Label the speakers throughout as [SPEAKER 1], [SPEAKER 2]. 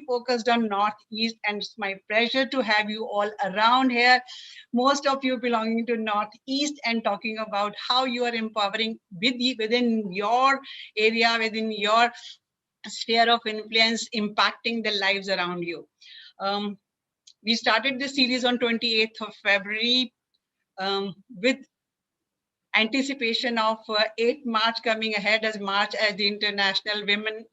[SPEAKER 1] focused on Northeast, and it's my pleasure to have you all around here. Most of you belonging to Northeast and talking about how you are empowering within your area, within your sphere of influence, impacting the lives around you. We started this series on 28th of February with anticipation of 8th March coming ahead as March as the International Women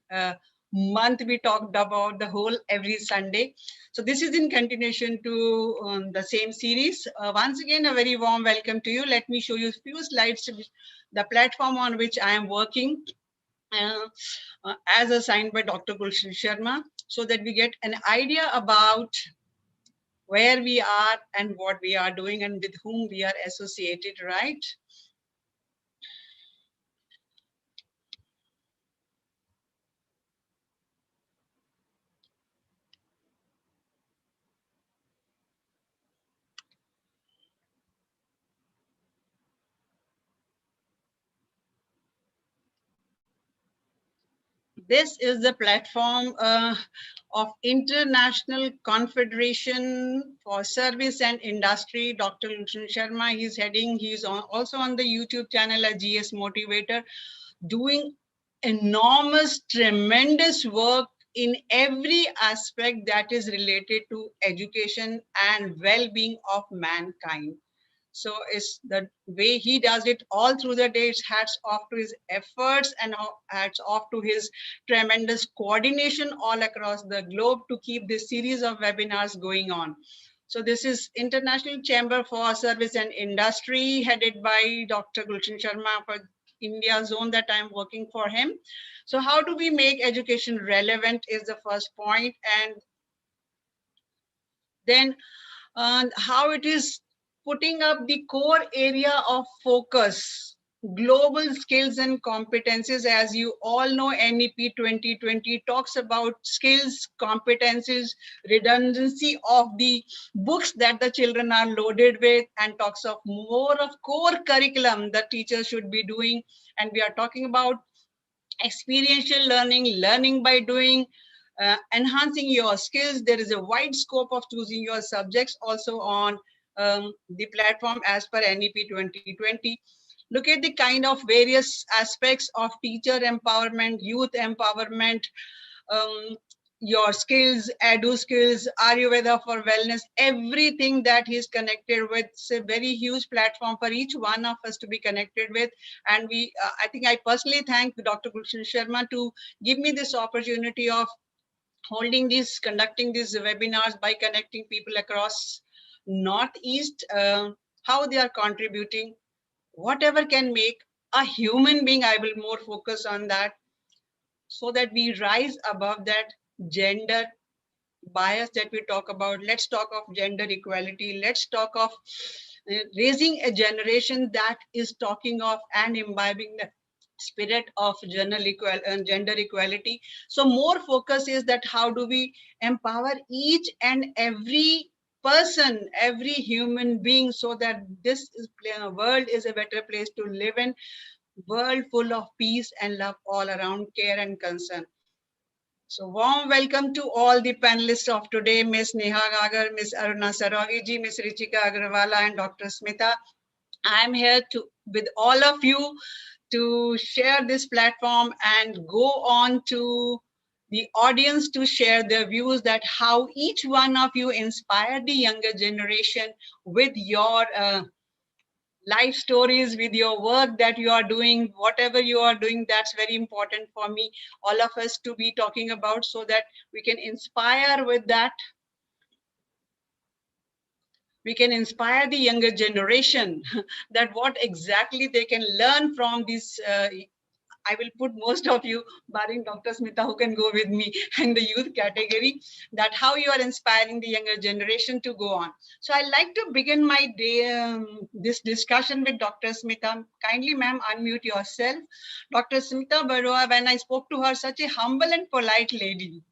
[SPEAKER 1] Month. We talked about the whole every Sunday. So this is in continuation to the same series. Once again, a very warm welcome to you. Let me show you a few slides, the platform on which I am working as assigned by Dr. Gulshan Sharma, so that we get an idea about where we are and what we are doing and with whom we are associated, right? This is the platform of International Confederation for Service and Industry. Dr. Gulshan Sharma, he's heading, he's also on the YouTube channel as GS Motivator, doing enormous, tremendous work in every aspect that is related to education and well-being of mankind. So it's the way he does it all through the day. It's hats off to his efforts and hats off to his tremendous coordination all across the globe to keep this series of webinars going on. So this is International Chamber for Service and Industry, headed by Dr. Gulshan Sharma for India zone that I'm working for him. So how do we make education relevant is the first point, and then how it is putting up the core area of focus, global skills and competencies. As you all know, NEP 2020 talks about skills, competencies, redundancy of the books that the children are loaded with, and talks of more of core curriculum that teachers should be doing. And we are talking about experiential learning, learning by doing, enhancing your skills. There is a wide scope of choosing your subjects also on the platform as per NEP 2020. Look at the kind of various aspects of teacher empowerment, youth empowerment, um, your skills, edu skills, Ayurveda for wellness, everything that he's connected with. It's a very huge platform for each one of us to be connected with. And I think I personally thank Dr. Gulshan Sharma to give me this opportunity of holding these, conducting these webinars by connecting people across Northeast, how they are contributing, whatever can make a human being. I will more focus on that so that we rise above that gender bias that we talk about. Let's talk of gender equality. Let's talk of raising a generation that is talking of and imbibing the spirit of gender equality. So more focus is that how do we empower each and every person, every human being, so that this world is a better place to live in, world full of peace and love all around, care and concern. So warm welcome to all the panelists of today, Ms. Neha Gagar, Ms. Aruna Sarogiji, Ms. Richika Agrawala, and Dr. Smita. I'm here with all of you to share this platform and go on to the audience to share their views, that how each one of you inspired the younger generation with your life stories, with your work that you are doing, whatever you are doing. That's very important for me, all of us to be talking about, so that we can inspire with that. We can inspire the younger generation that what exactly they can learn from this. I will put most of you, barring Dr. Smita, who can go with me in the youth category, that how you are inspiring the younger generation to go on. So I like to begin my day, this discussion with Dr. Smita. Kindly, ma'am, unmute yourself. Dr. Smita Barua, when I spoke to her, such a humble and polite lady,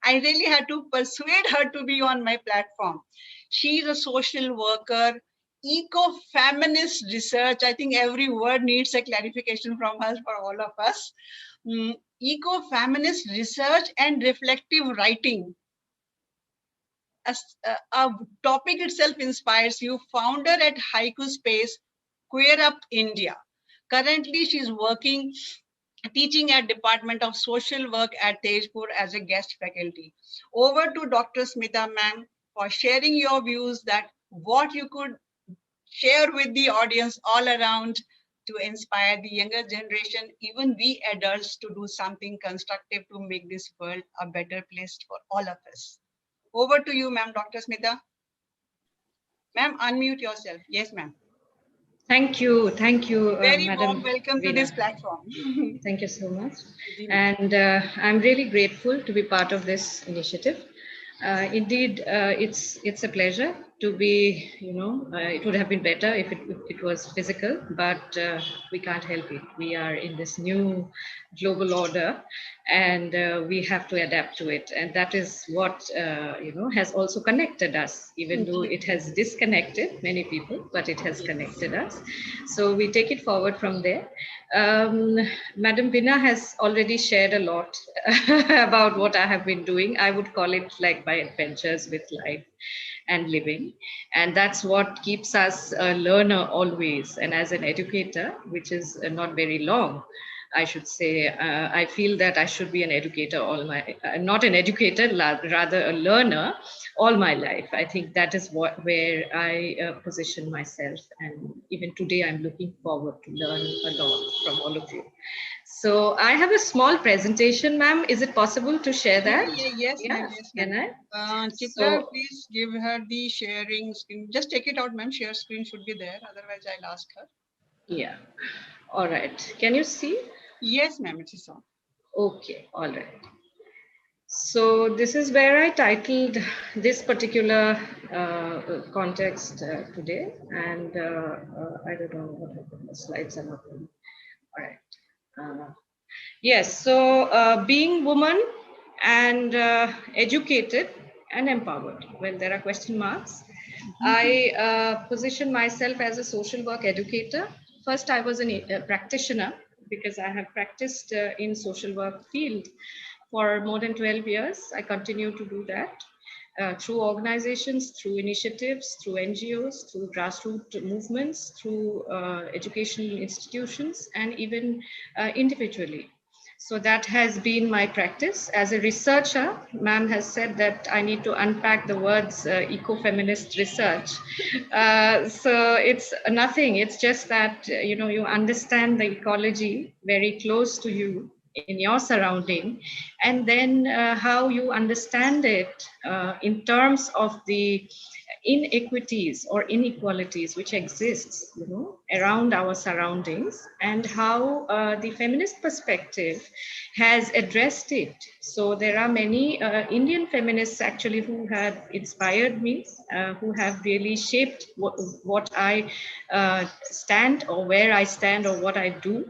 [SPEAKER 1] I really had to persuade her to be on my platform. She's a social worker, eco-feminist research. I think every word needs a clarification from her for all of us. Eco-feminist research and reflective writing. a topic itself inspires you. Founder at Haiku Space, Queer Up India. Currently, she's working, teaching at Department of Social Work at Tejpur as a guest faculty. Over to Dr. Smita ma'am for sharing your views that what you could share with the audience all around to inspire the younger generation, even we adults, to do something constructive to make this world a better place for all of us. Over to you, ma'am, Dr. Smita. Ma'am, unmute yourself. Yes, ma'am.
[SPEAKER 2] Thank you,
[SPEAKER 1] Very warm
[SPEAKER 2] Madam
[SPEAKER 1] welcome to this
[SPEAKER 2] Veena.
[SPEAKER 1] platform.
[SPEAKER 2] Thank you so much.
[SPEAKER 1] Ji, ma'am.
[SPEAKER 2] And I'm really grateful to be part of this initiative. Indeed, it's a pleasure to be, it would have been better if it was physical, but we can't help it. We are in this new global order, and we have to adapt to it. And that is what, has also connected us, even though it has disconnected many people, but it has connected us. So we take it forward from there. Madam Bina has already shared a lot about what I have been doing. I would call it like my adventures with life and living. And that's what keeps us a learner always. And as an educator, which is not very long, I should say, I feel that I should be an educator not an educator, rather a learner all my life. I think that is where I position myself. And even today, I'm looking forward to learn a lot from all of you. So I have a small presentation, ma'am. Is it possible to share that?
[SPEAKER 1] Yes, ma'am.
[SPEAKER 2] Yeah,
[SPEAKER 1] Yes,
[SPEAKER 2] can
[SPEAKER 1] ma'am.
[SPEAKER 2] I?
[SPEAKER 1] Chitra,
[SPEAKER 2] So,
[SPEAKER 1] please give her the sharing screen. Just take it out, ma'am. Share screen should be there. Otherwise, I'll ask her.
[SPEAKER 2] yeah. All right. Can you see?
[SPEAKER 1] Yes, ma'am. It is on.
[SPEAKER 2] Okay. All right. So this is where I titled this particular context today, and I don't know what happened. The slides are not on. All right. Yes. So being woman and educated and empowered. Well, there are question marks. I position myself as a social work educator. First, I was a practitioner because I have practiced in social work field for more than 12 years. I continue to do that through organizations, through initiatives, through NGOs, through grassroots movements, through educational institutions, and even individually. So that has been my practice. As a researcher, ma'am has said that I need to unpack the words ecofeminist research. So it's nothing. It's just that, you understand the ecology very close to you in your surrounding, and then how you understand it in terms of the inequities or inequalities which exists around our surroundings, and how the feminist perspective has addressed it. So there are many Indian feminists actually who have inspired me, who have really shaped what I stand, or where I stand, or what I do.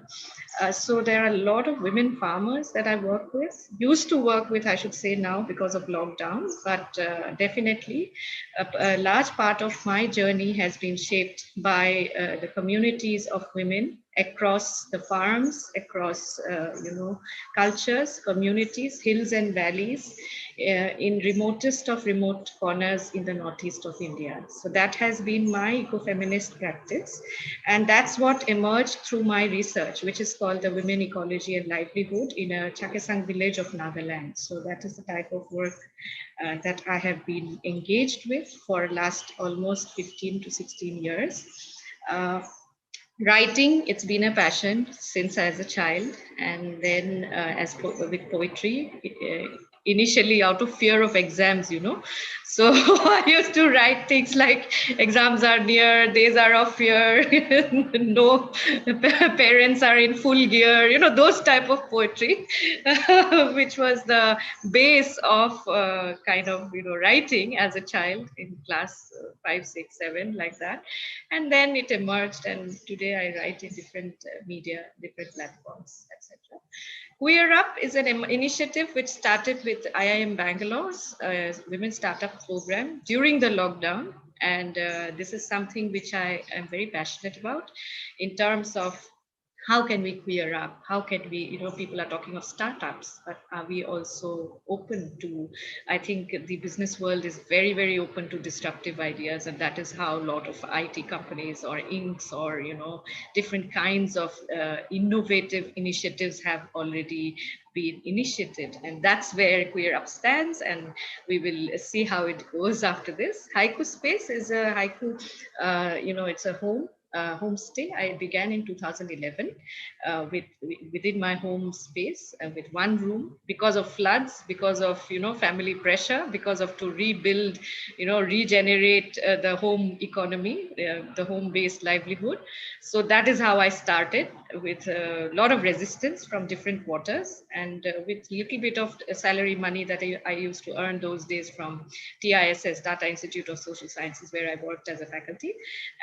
[SPEAKER 2] So there are a lot of women farmers that I work with, used to work with, I should say now because of lockdown, but definitely a large part of my journey has been shaped by the communities of women across the farms, across, cultures, communities, hills and valleys, in remotest of remote corners in the northeast of India. So that has been my ecofeminist practice. And that's what emerged through my research, which is called the Women, Ecology and Livelihood in a Chakesang village of Nagaland. So that is the type of work that I have been engaged with for last almost 15 to 16 years. Writing, it's been a passion since as a child, and then with poetry, initially out of fear of exams, so I used to write things like exams are near, days are of fear, no parents are in full gear, those type of poetry, which was the base of kind of writing as a child in class 5, 6, 7, like that. And then it emerged, and today I write in different media, different platforms, etc. Queer Up is an initiative which started with IIM Bangalore's Women Startup Program during the lockdown. And this is something which I am very passionate about in terms of how can we queer up? How can we, people are talking of startups, but are we also open to, I think the business world is very, very open to disruptive ideas. And that is how a lot of IT companies or Incs or, different kinds of innovative initiatives have already been initiated. And that's where Queer Up stands. And we will see how it goes after this. Haiku Space is a haiku, it's a homestay. I began in 2011 within my home space with one room because of floods, because of family pressure, because of to rebuild, regenerate the home economy, the home-based livelihood. So that is how I started, with a lot of resistance from different quarters, and with little bit of salary money that I used to earn those days from TISS, Tata Institute of Social Sciences, where I worked as a faculty,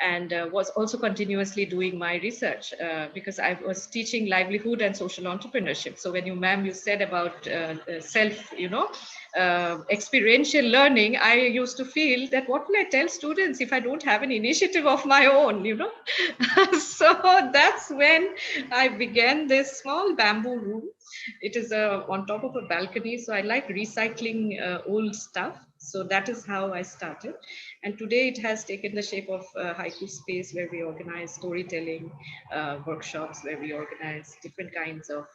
[SPEAKER 2] and was also continuously doing my research because I was teaching livelihood and social entrepreneurship. So when you said about self, experiential learning, I used to feel that what will I tell students if I don't have an initiative of my own, So that's when I began this small bamboo room. It is on top of a balcony. So I like recycling old stuff. So that is how I started. And today it has taken the shape of Haiku Space, where we organize storytelling workshops, where we organize different kinds of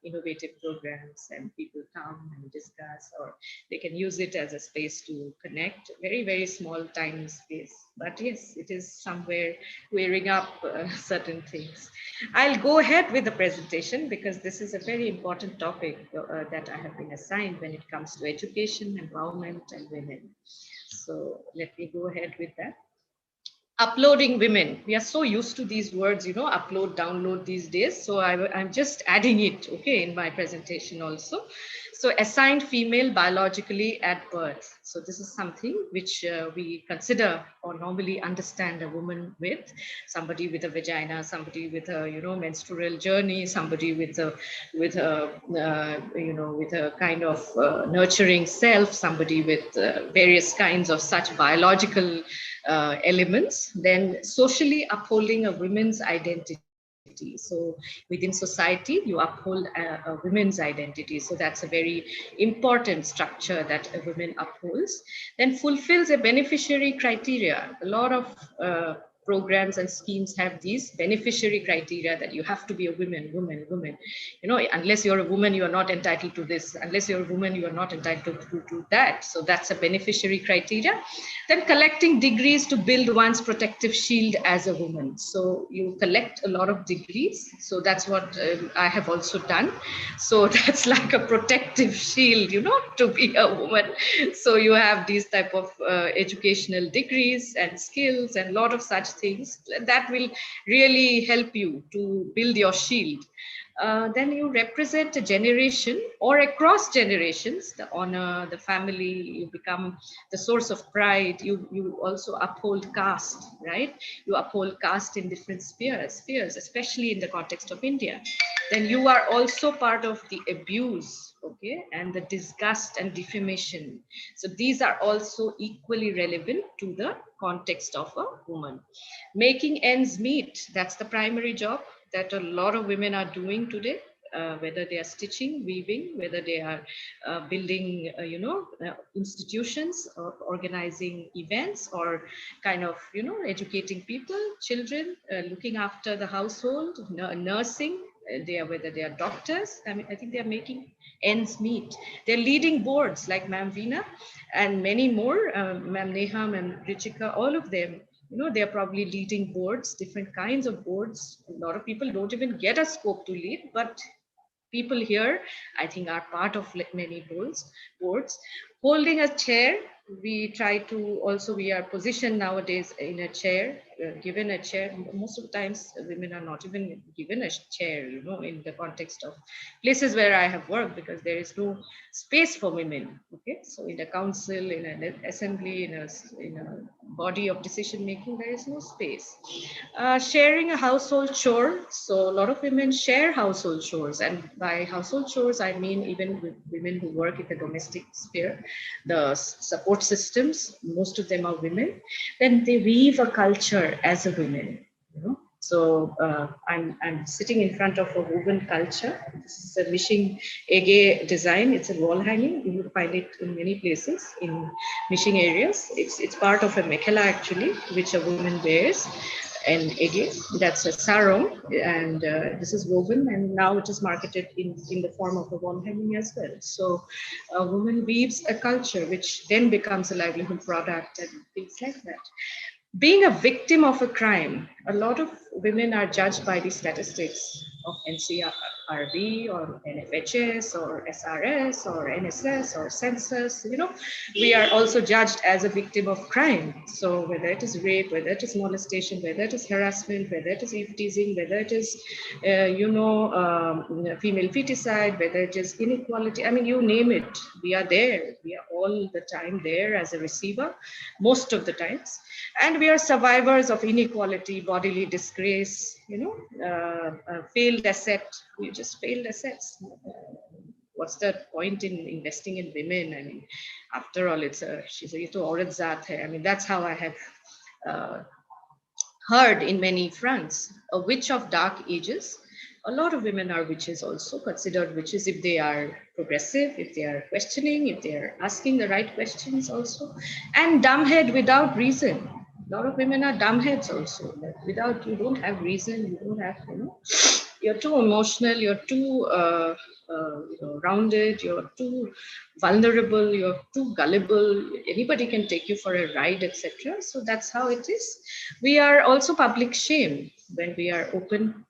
[SPEAKER 2] innovative programs, and people come and discuss, or they can use it as a space to connect. Very, very small, tiny space. But yes, it is somewhere wearing up certain things. I'll go ahead with the presentation because this is a very important topic that I have been assigned when it comes to education, empowerment, and women. So let me go ahead with that. Uploading women. We are so used to these words, upload, download these days. So I'm just adding it, okay, in my presentation also. So assigned female biologically at birth. So this is something which we consider or normally understand a woman with, somebody with a vagina, somebody with a, menstrual journey, somebody with a, with a kind of nurturing self, somebody with various kinds of such biological elements. Then socially upholding a women's identity. So within society, you uphold a women's identity. So that's a very important structure that a woman upholds. Then fulfills a beneficiary criteria. A lot of programs and schemes have these beneficiary criteria that you have to be a woman. Unless you're a woman, you are not entitled to this. Unless you're a woman, you are not entitled to that. So that's a beneficiary criteria. Then collecting degrees to build one's protective shield as a woman. So you collect a lot of degrees. So that's what I have also done. So that's like a protective shield, to be a woman. So you have these type of educational degrees and skills and a lot of such things that will really help you to build your shield. Then you represent a generation or across generations, the honor, the family, you become the source of pride. You also uphold caste, right? You uphold caste in different spheres, especially in the context of India. Then you are also part of the abuse, okay, and the disgust and defamation. So these are also equally relevant to the context of a woman. Making ends meet, that's the primary job that a lot of women are doing today, whether they are stitching, weaving, whether they are building, institutions, or organizing events, or kind of, educating people, children, looking after the household, nursing. Whether they are doctors. I mean, I think they are making ends meet. They're leading boards like Ma'am Veena and many more, Ma'am Neha, Ma'am Richika, all of them. They're probably leading boards, different kinds of boards. A lot of people don't even get a scope to lead, but people here, I think, are part of many boards. Holding a chair, we try to also, we are positioned nowadays in a chair, given a chair. Most of the times women are not even given a chair, in the context of places where I have worked, because there is no space for women. Okay, so in a council, in an assembly, in a body of decision making, there is no space. Sharing a household chore. So a lot of women share household chores, and by household chores, I mean even with women who work in the domestic sphere, the support systems, most of them are women. Then they weave a culture as a women, So I'm sitting in front of a woven culture. This is a Mishing Ege design. It's a wall hanging. You will find it in many places in Mishing areas. It's part of a mekhela actually, which a woman wears. And Ege, that's a sarong, and this is woven, and now it is marketed in the form of a wall hanging as well. So a woman weaves a culture, which then becomes a livelihood product and things like that. Being a victim of a crime, a lot of women are judged by the statistics of NCRB or NFHS or SRS or NSS or census. You know, we are also judged as a victim of crime. So whether it is rape, whether it is molestation, whether it is harassment, whether it is eve teasing, whether it is, female feticide, whether it is inequality, I mean, you name it, we are there. We are all the time there as a receiver, most of the times. And we are survivors of inequality, bodily disgrace, failed asset. We just failed assets. What's the point in investing in women? I mean, after all, she's a aurat zaat hai. I mean, that's how I have heard in many fronts. A witch of dark ages. A lot of women are witches also, considered witches if they are progressive, if they are questioning, if they are asking the right questions also. And dumbhead without reason. A lot of women are dumbheads also. Without, you don't have reason, you don't have, you're too emotional, you're too rounded, you're too vulnerable, you're too gullible. Anybody can take you for a ride, etc. So that's how it is. We are also public shame when we are open.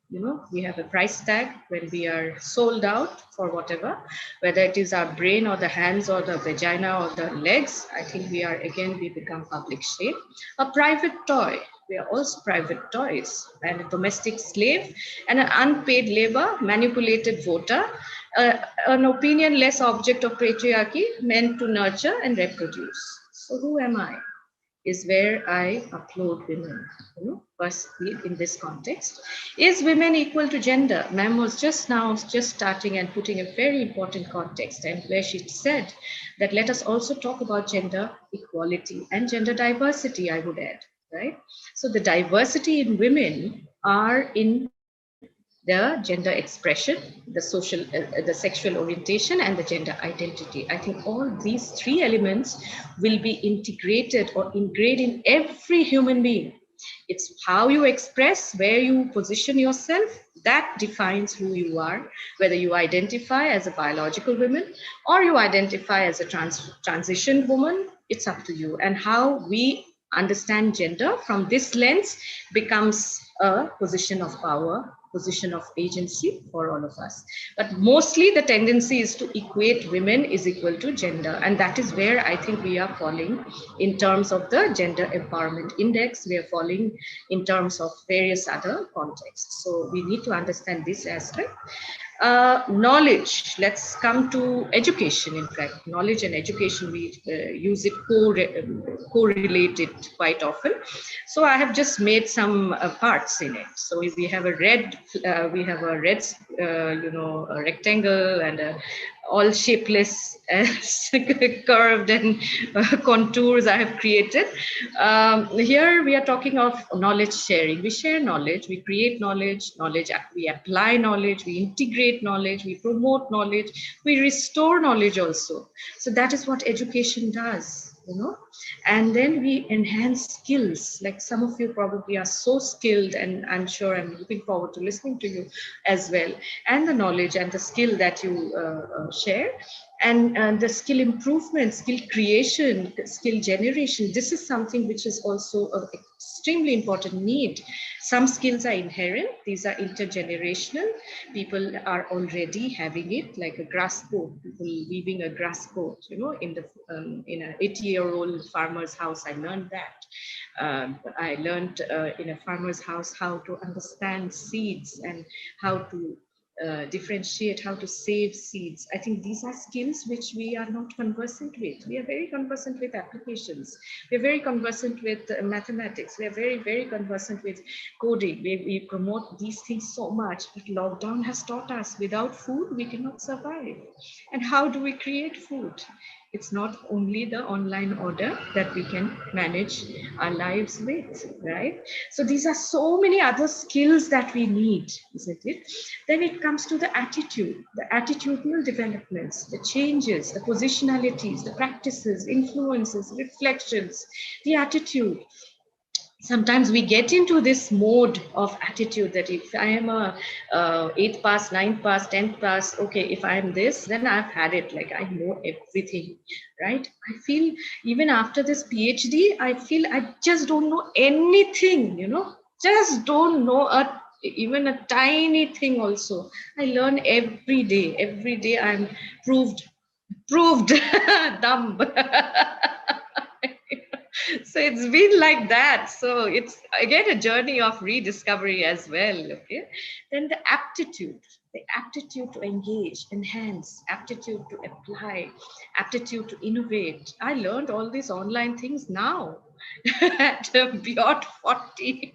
[SPEAKER 2] We have a price tag when we are sold out for whatever, whether it is our brain or the hands or the vagina or the legs. I think we become public shame. A private toy. We are also private toys, and a domestic slave, and an unpaid labor, manipulated voter, an opinionless object of patriarchy meant to nurture and reproduce. So who am I? Is where I upload women, firstly in this context. Is women equal to gender? Ma'am was just starting and putting a very important context, and where she said that let us also talk about gender equality and gender diversity, I would add, right? So the diversity in women are in the gender expression, the sexual orientation, and the gender identity. I think all these three elements will be integrated or ingrained in every human being. It's how you express, where you position yourself, that defines who you are, whether you identify as a biological woman or you identify as a transition woman, it's up to you. And how we understand gender from this lens becomes a position of power, position of agency for all of us. But mostly the tendency is to equate women is equal to gender. And that is where I think we are falling in terms of the Gender Empowerment Index. We are falling in terms of various other contexts. So we need to understand this aspect. Knowledge, let's come to education. In fact, knowledge and education, we use it correlated quite often. So I have just made some parts in it. So we have a red a rectangle and all shapeless curved and contours I have created. Here we are talking of knowledge sharing. We share knowledge, we create knowledge, we apply knowledge, we integrate knowledge, we promote knowledge, we restore knowledge also. So that is what education does. And then we enhance skills. Like some of you probably are so skilled, and I'm sure I'm looking forward to listening to you as well, and the knowledge and the skill that you share, and the skill improvement, skill creation, skill generation. This is something which is also an extremely important need. Some skills are inherent, these are intergenerational. People are already having it, like a grass coat, people weaving a grass coat, in an 80-year-old farmer's house. I learned that. I learned in a farmer's house how to understand seeds and how to differentiate, how to save seeds. I think these are skills which we are not conversant with. We are very conversant with applications. We are very conversant with mathematics. We are very, very conversant with coding. We promote these things so much, but lockdown has taught us without food, we cannot survive. And how do we create food? It's not only the online order that we can manage our lives with, right? So these are so many other skills that we need, isn't it? Then it comes to the attitudinal developments, the changes, the positionalities, the practices, influences, reflections, the attitude. Sometimes we get into this mode of attitude that if I am a 8th pass, 9th pass, 10th pass, okay, if I am this, then I've had it, like I know everything, right? I feel even after this PhD, I feel I just don't know anything, just don't know even a tiny thing also. I learn every day I'm proved dumb. So it's been like that. So it's again a journey of rediscovery as well. Okay. Then the aptitude to engage, enhance, aptitude to apply, aptitude to innovate. I learned all these online things now at beyond 40.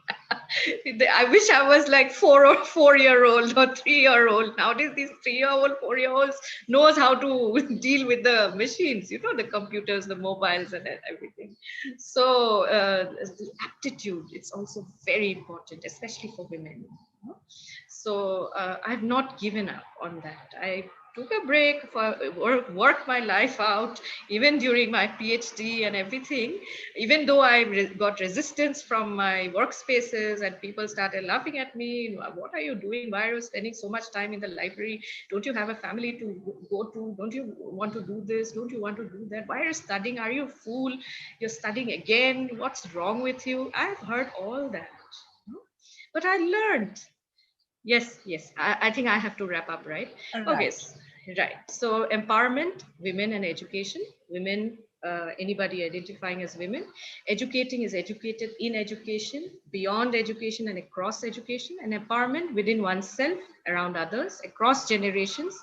[SPEAKER 2] I wish I was like 4-year-old or 3-year-old. Nowadays, these 3-year-old, 4-year-olds knows how to deal with the machines, the computers, the mobiles, and everything. So the aptitude, it's also very important, especially for women. So I've not given up on that. I took a break for work my life out, even during my PhD and everything. Even though I got resistance from my workspaces and people started laughing at me, what are you doing? Why are you spending so much time in the library? Don't you have a family to go to? Don't you want to do this? Don't you want to do that? Why are you studying? Are you a fool? You're studying again. What's wrong with you? I've heard all that. But I learned. Yes. I think I have to wrap up, right? Okay,
[SPEAKER 1] Right.
[SPEAKER 2] right. So empowerment, women and education, women, anybody identifying as women. Educating is educated in education, beyond education and across education, and empowerment within oneself, around others, across generations,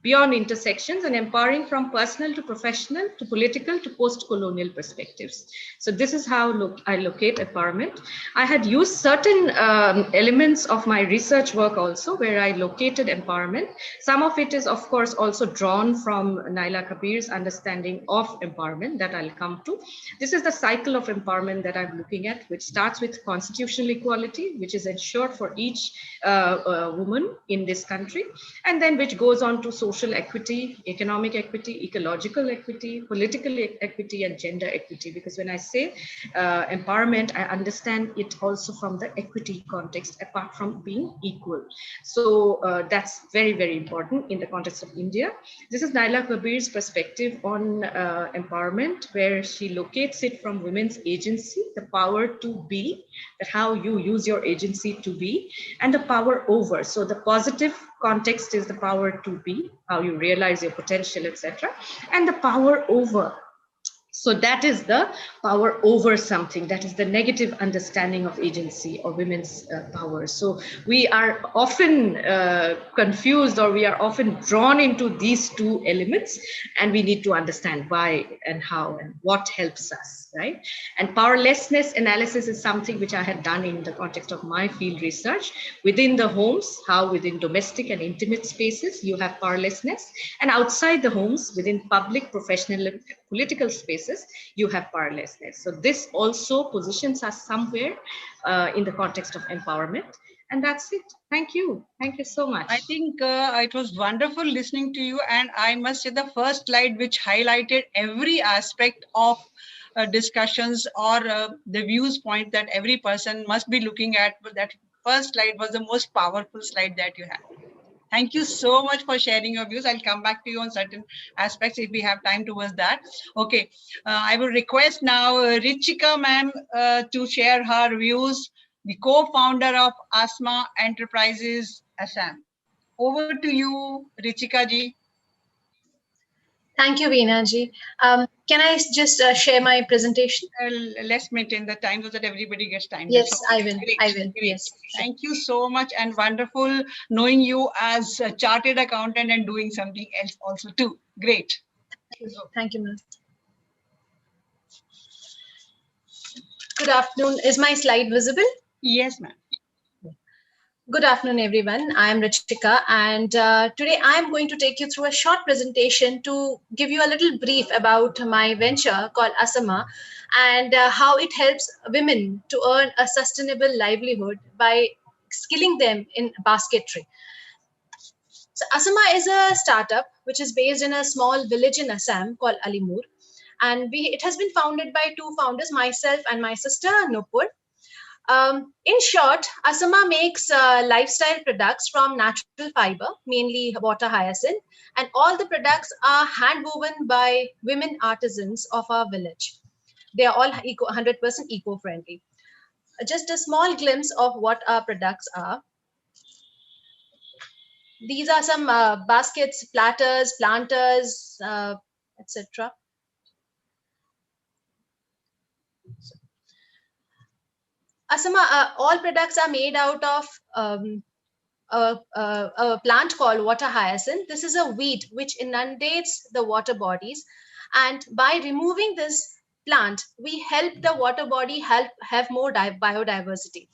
[SPEAKER 2] beyond intersections, and empowering from personal to professional to political to post-colonial perspectives. So this is how I locate empowerment. I had used certain elements of my research work also where I located empowerment. Some of it is, of course, also drawn from Naila Kabir's understanding of empowerment that I'll come to. This is the cycle of empowerment that I'm looking at, which starts with constitutional equality, which is ensured for each woman in this country, and then which goes on to social equity, economic equity, ecological equity, political equity, and gender equity. Because when I say empowerment, I understand it also from the equity context, apart from being equal. So that's very, very important in the context of India. This is Naila Kabir's perspective on empowerment, where she locates it from women's agency, the power to be, that how you use your agency to be, and the power over. So the positive context is the power to be, how you realize your potential, etc., and the power over. So that is the power over something. That is the negative understanding of agency or women's power. So we are often confused, or we are often drawn into these two elements, and we need to understand why and how and what helps us, right? And powerlessness analysis is something which I had done in the context of my field research. Within the homes, how within domestic and intimate spaces you have powerlessness, and outside the homes, within public, professional, and political spaces, you have powerlessness. So this also positions us somewhere in the context of empowerment. And that's it. Thank you. Thank you so much.
[SPEAKER 1] I think it was wonderful listening to you. And I must say the first slide, which highlighted every aspect of discussions or the views point that every person must be looking at, that first slide was the most powerful slide that you had. Thank you so much for sharing your views. I'll come back to you on certain aspects if we have time towards that. Okay, I will request now Richika ma'am to share her views, the co-founder of Asma Enterprises Assam. Over to you, Richika ji.
[SPEAKER 3] Thank you, Veena ji. Can I just share my presentation?
[SPEAKER 1] Let's maintain the time so that everybody gets time.
[SPEAKER 3] Yes, I will.
[SPEAKER 1] Great,
[SPEAKER 3] I will.
[SPEAKER 1] great.
[SPEAKER 3] Yes.
[SPEAKER 1] Thank you so much, and wonderful knowing you as a chartered accountant and doing something else also too. Great.
[SPEAKER 3] Thank you, ma'am. Good afternoon. Is my slide visible?
[SPEAKER 1] Yes, ma'am.
[SPEAKER 3] Good afternoon, everyone. I'm Rachika, and today I'm going to take you through a short presentation to give you a little brief about my venture called Asama and how it helps women to earn a sustainable livelihood by skilling them in basketry. So, Asama is a startup which is based in a small village in Assam called Alimur, and it has been founded by two founders, myself and my sister Nupur. In short, Asama makes lifestyle products from natural fiber, mainly water hyacinth, and all the products are hand woven by women artisans of our village. They are all 100% eco friendly. Just a small glimpse of what our products are. These are some baskets, platters, planters, etc. Asama, all products are made out of a plant called water hyacinth. This is a weed which inundates the water bodies. And by removing this plant, we help the water body have more biodiversity.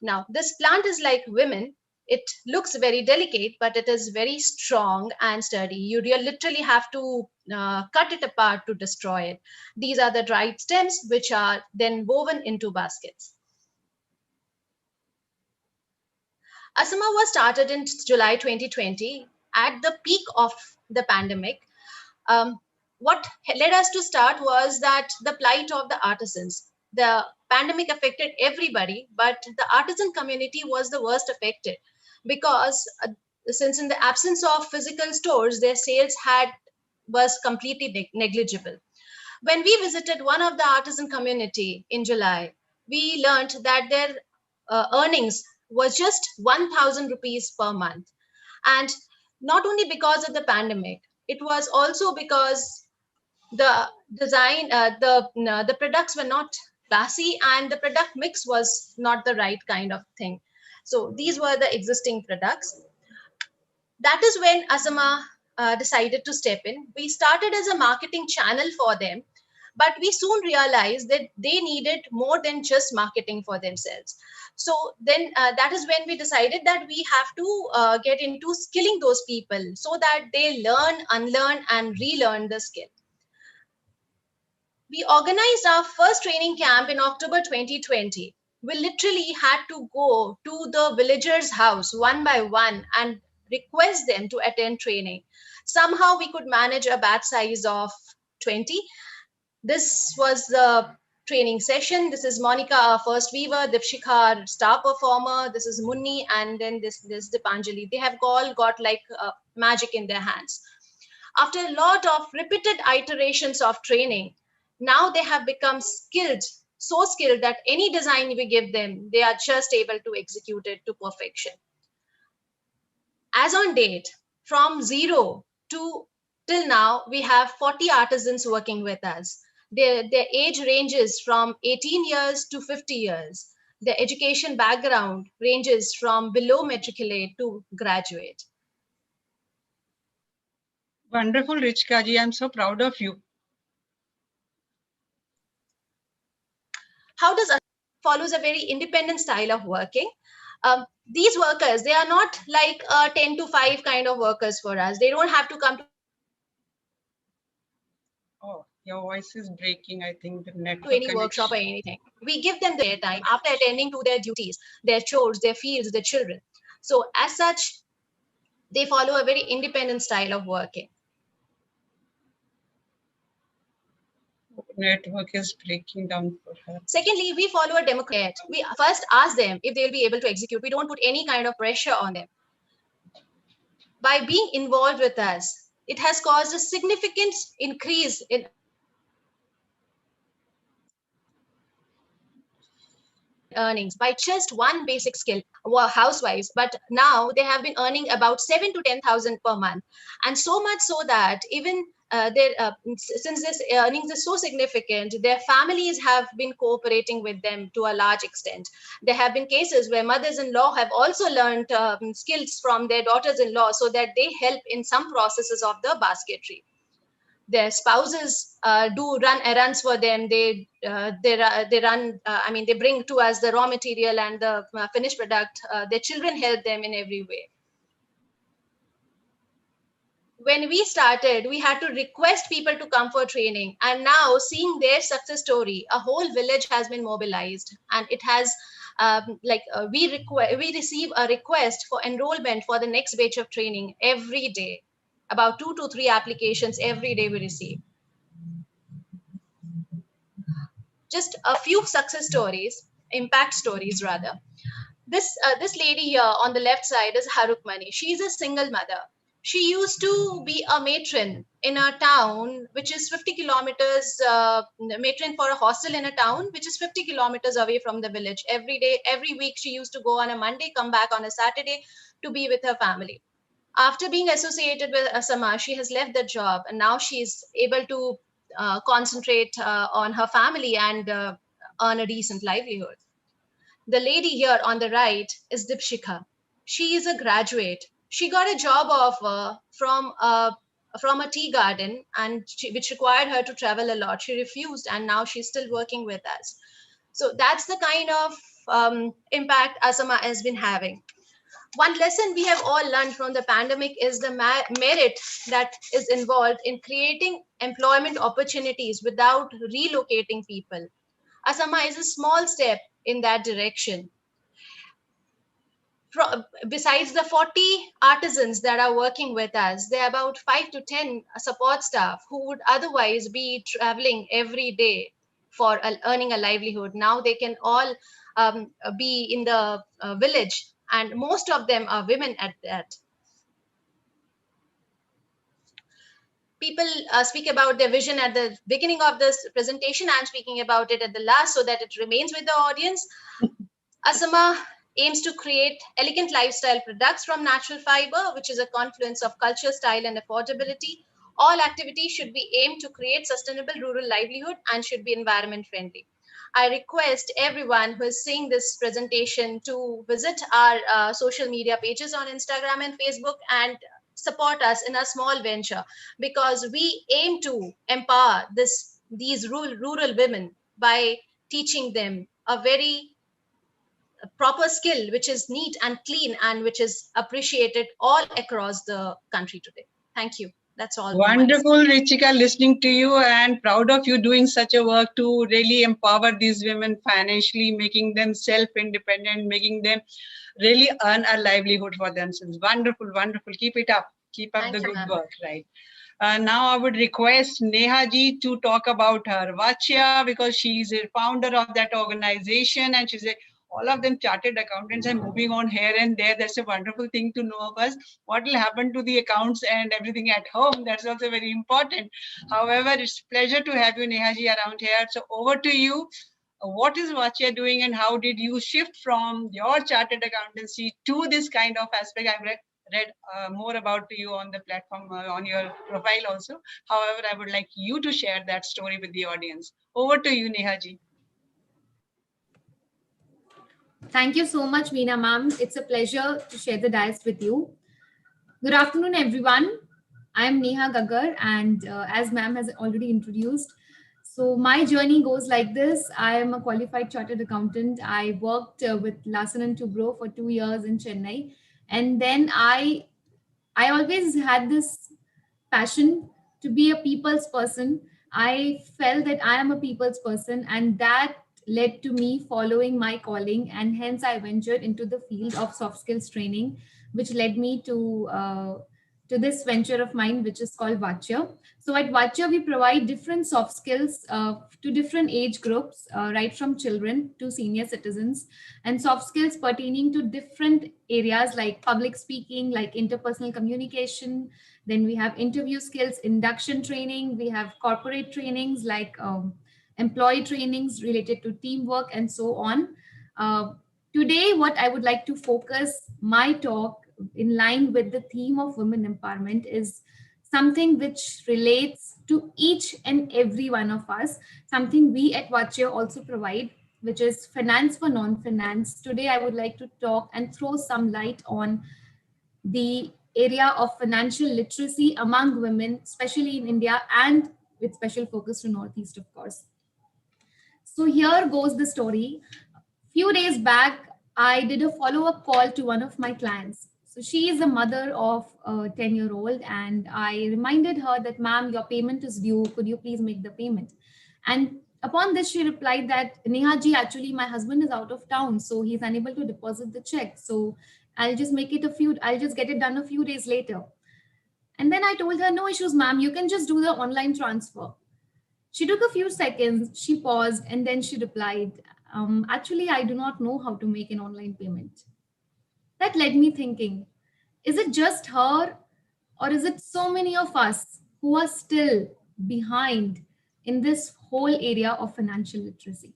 [SPEAKER 3] Now, this plant is like women. It looks very delicate, but it is very strong and sturdy. You literally have to cut it apart to destroy it. These are the dried stems, which are then woven into baskets. Asama was started in July 2020 at the peak of the pandemic. What led us to start was that the plight of the artisans. The pandemic affected everybody, but the artisan community was the worst affected because since in the absence of physical stores, their sales was completely negligible. When we visited one of the artisan community in July, we learned that their earnings was just 1,000 rupees per month. And not only because of the pandemic, it was also because the design, the products were not classy and the product mix was not the right kind of thing. So these were the existing products. That is when Asama decided to step in. We started as a marketing channel for them, but we soon realized that they needed more than just marketing for themselves. So then that is when we decided that we have to get into skilling those people so that they learn, unlearn, and relearn the skill. We organized our first training camp in October 2020. We literally had to go to the villagers' house one by one and request them to attend training. Somehow we could manage a batch size of 20. This was the training session. This is Monica, our first weaver, Dipshika, our star performer. This is Munni, and then this Dipanjali. They have all got like magic in their hands. After a lot of repeated iterations of training, now they have become skilled, so skilled that any design we give them, they are just able to execute it to perfection. As on date, from zero to till now, we have 40 artisans working with us. Their age ranges from 18 years to 50 years. Their education background ranges from below matriculate to graduate.
[SPEAKER 1] Wonderful, Richka ji. I'm so proud of you.
[SPEAKER 3] How does follows a very independent style of working? These workers, they are not like 10 to 5 kind of workers for us. They don't have to come to
[SPEAKER 1] Oh, your voice is breaking. I think the network
[SPEAKER 3] any workshop or anything. We give them their time after attending to their duties, their chores, their fields, their children. So as such, they follow a very independent style of working.
[SPEAKER 1] Network is breaking down for her.
[SPEAKER 3] Secondly, we follow a democrat. We first ask them if they'll be able to execute. We don't put any kind of pressure on them. By being involved with us, it has caused a significant increase in earnings by just one basic skill, housewives, but now they have been earning about 7 to 10,000 per month, and so much so that even since this earnings is so significant, their families have been cooperating with them to a large extent. There have been cases where mothers-in-law have also learned skills from their daughters-in-law so that they help in some processes of the basketry. their spouses do run errands for them. They run. I mean, they bring to us the raw material and the finished product. Their children help them in every way. When we started, we had to request people to come for training, and now seeing their success story, a whole village has been mobilized, and it has we receive a request for enrollment for the next batch of training every day. About 2 to 3 applications every day we receive. Just a few success stories, impact stories rather. This lady here on the left side is Harukmani. She's a single mother. She used to be a matron in a town which is 50 kilometers, matron for a hostel in a town which is 50 kilometers away from the village. Every day, every week, she used to go on a Monday, come back on a Saturday to be with her family. After being associated with Asama, she has left the job, and now she's able to concentrate on her family and earn a decent livelihood. The lady here on the right is Dipshika. She is a graduate. She got a job offer from a tea garden, and which required her to travel a lot. She refused, and now she's still working with us. So that's the kind of impact Asama has been having. One lesson we have all learned from the pandemic is the merit that is involved in creating employment opportunities without relocating people. Asama is a small step in that direction. Besides the 40 artisans that are working with us, there are about 5 to 10 support staff who would otherwise be traveling every day for earning a livelihood. Now they can all be in the village, and most of them are women at that. People speak about their vision at the beginning of this presentation. I'm speaking about it at the last so that it remains with the audience. Asama aims to create elegant lifestyle products from natural fiber, which is a confluence of culture, style, and affordability. All activities should be aimed to create sustainable rural livelihood and should be environment friendly. I request everyone who is seeing this presentation to visit our social media pages on Instagram and Facebook and support us in a small venture, because we aim to empower these rural women by teaching them a very proper skill which is neat and clean and which is appreciated all across the country today. Thank you. That's all.
[SPEAKER 1] Wonderful, Richika, listening to you, and proud of you doing such a work to really empower these women financially, making them self-independent, making them really earn a livelihood for themselves. Wonderful, wonderful. Keep it up. Keep up the good work, right? Now I would request Neha ji to talk about her Vachya, because she's a founder of that organization, and she's all of them chartered accountants and moving on here and there. That's a wonderful thing to know of us. What will happen to the accounts and everything at home? That's also very important. However, it's a pleasure to have you, Neha ji, around here. So over to you. What is Vachya doing, and how did you shift from your chartered accountancy to this kind of aspect? I've read more about you on the platform, on your profile also. However, I would like you to share that story with the audience. Over to you, Neha ji.
[SPEAKER 4] Thank you so much, Meena ma'am. It's a pleasure to share the dais with you. Good afternoon, everyone. I'm Neha Gaggar, and as ma'am has already introduced, so my journey goes like this. I am a qualified chartered accountant. I worked with Larsen & Toubro for 2 years in Chennai. And then I always had this passion to be a people's person. I felt that I am a people's person, and that led to me following my calling, and hence I ventured into the field of soft skills training, which led me to this venture of mine, which is called Vachya. So at Vachya, we provide different soft skills to different age groups, right from children to senior citizens, and soft skills pertaining to different areas like public speaking, like interpersonal communication. Then we have interview skills, induction training. We have corporate trainings like employee trainings related to teamwork and so on. Today, what I would like to focus my talk in line with the theme of women empowerment is something which relates to each and every one of us, something we at Vachya also provide, which is finance for non-finance. Today, I would like to talk and throw some light on the area of financial literacy among women, especially in India, and with special focus to Northeast, of course. So here goes the story. Few days back, I did a follow-up call to one of my clients. So she is a mother of a 10-year-old, and I reminded her that, ma'am, your payment is due. Could you please make the payment? And upon this, she replied that, Neha ji, actually, my husband is out of town, so he's unable to deposit the check. So I'll just I'll just get it done a few days later. And then I told her, no issues, ma'am, you can just do the online transfer. She took a few seconds, she paused, and then she replied, actually, I do not know how to make an online payment. That led me thinking, is it just her, or is it so many of us who are still behind in this whole area of financial literacy?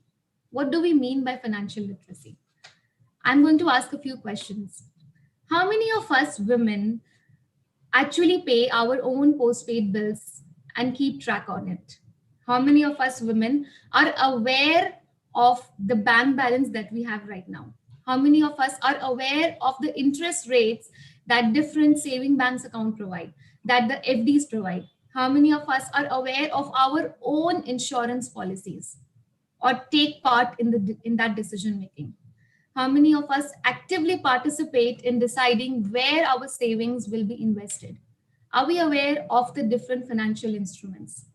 [SPEAKER 4] What do we mean by financial literacy? I'm going to ask a few questions. How many of us women actually pay our own postpaid bills and keep track on it? How many of us women are aware of the bank balance that we have right now? How many of us are aware of the interest rates that different saving banks account provide, that the FDs provide? How many of us are aware of our own insurance policies or take part in that decision making? How many of us actively participate in deciding where our savings will be invested? Are we aware of the different financial instruments?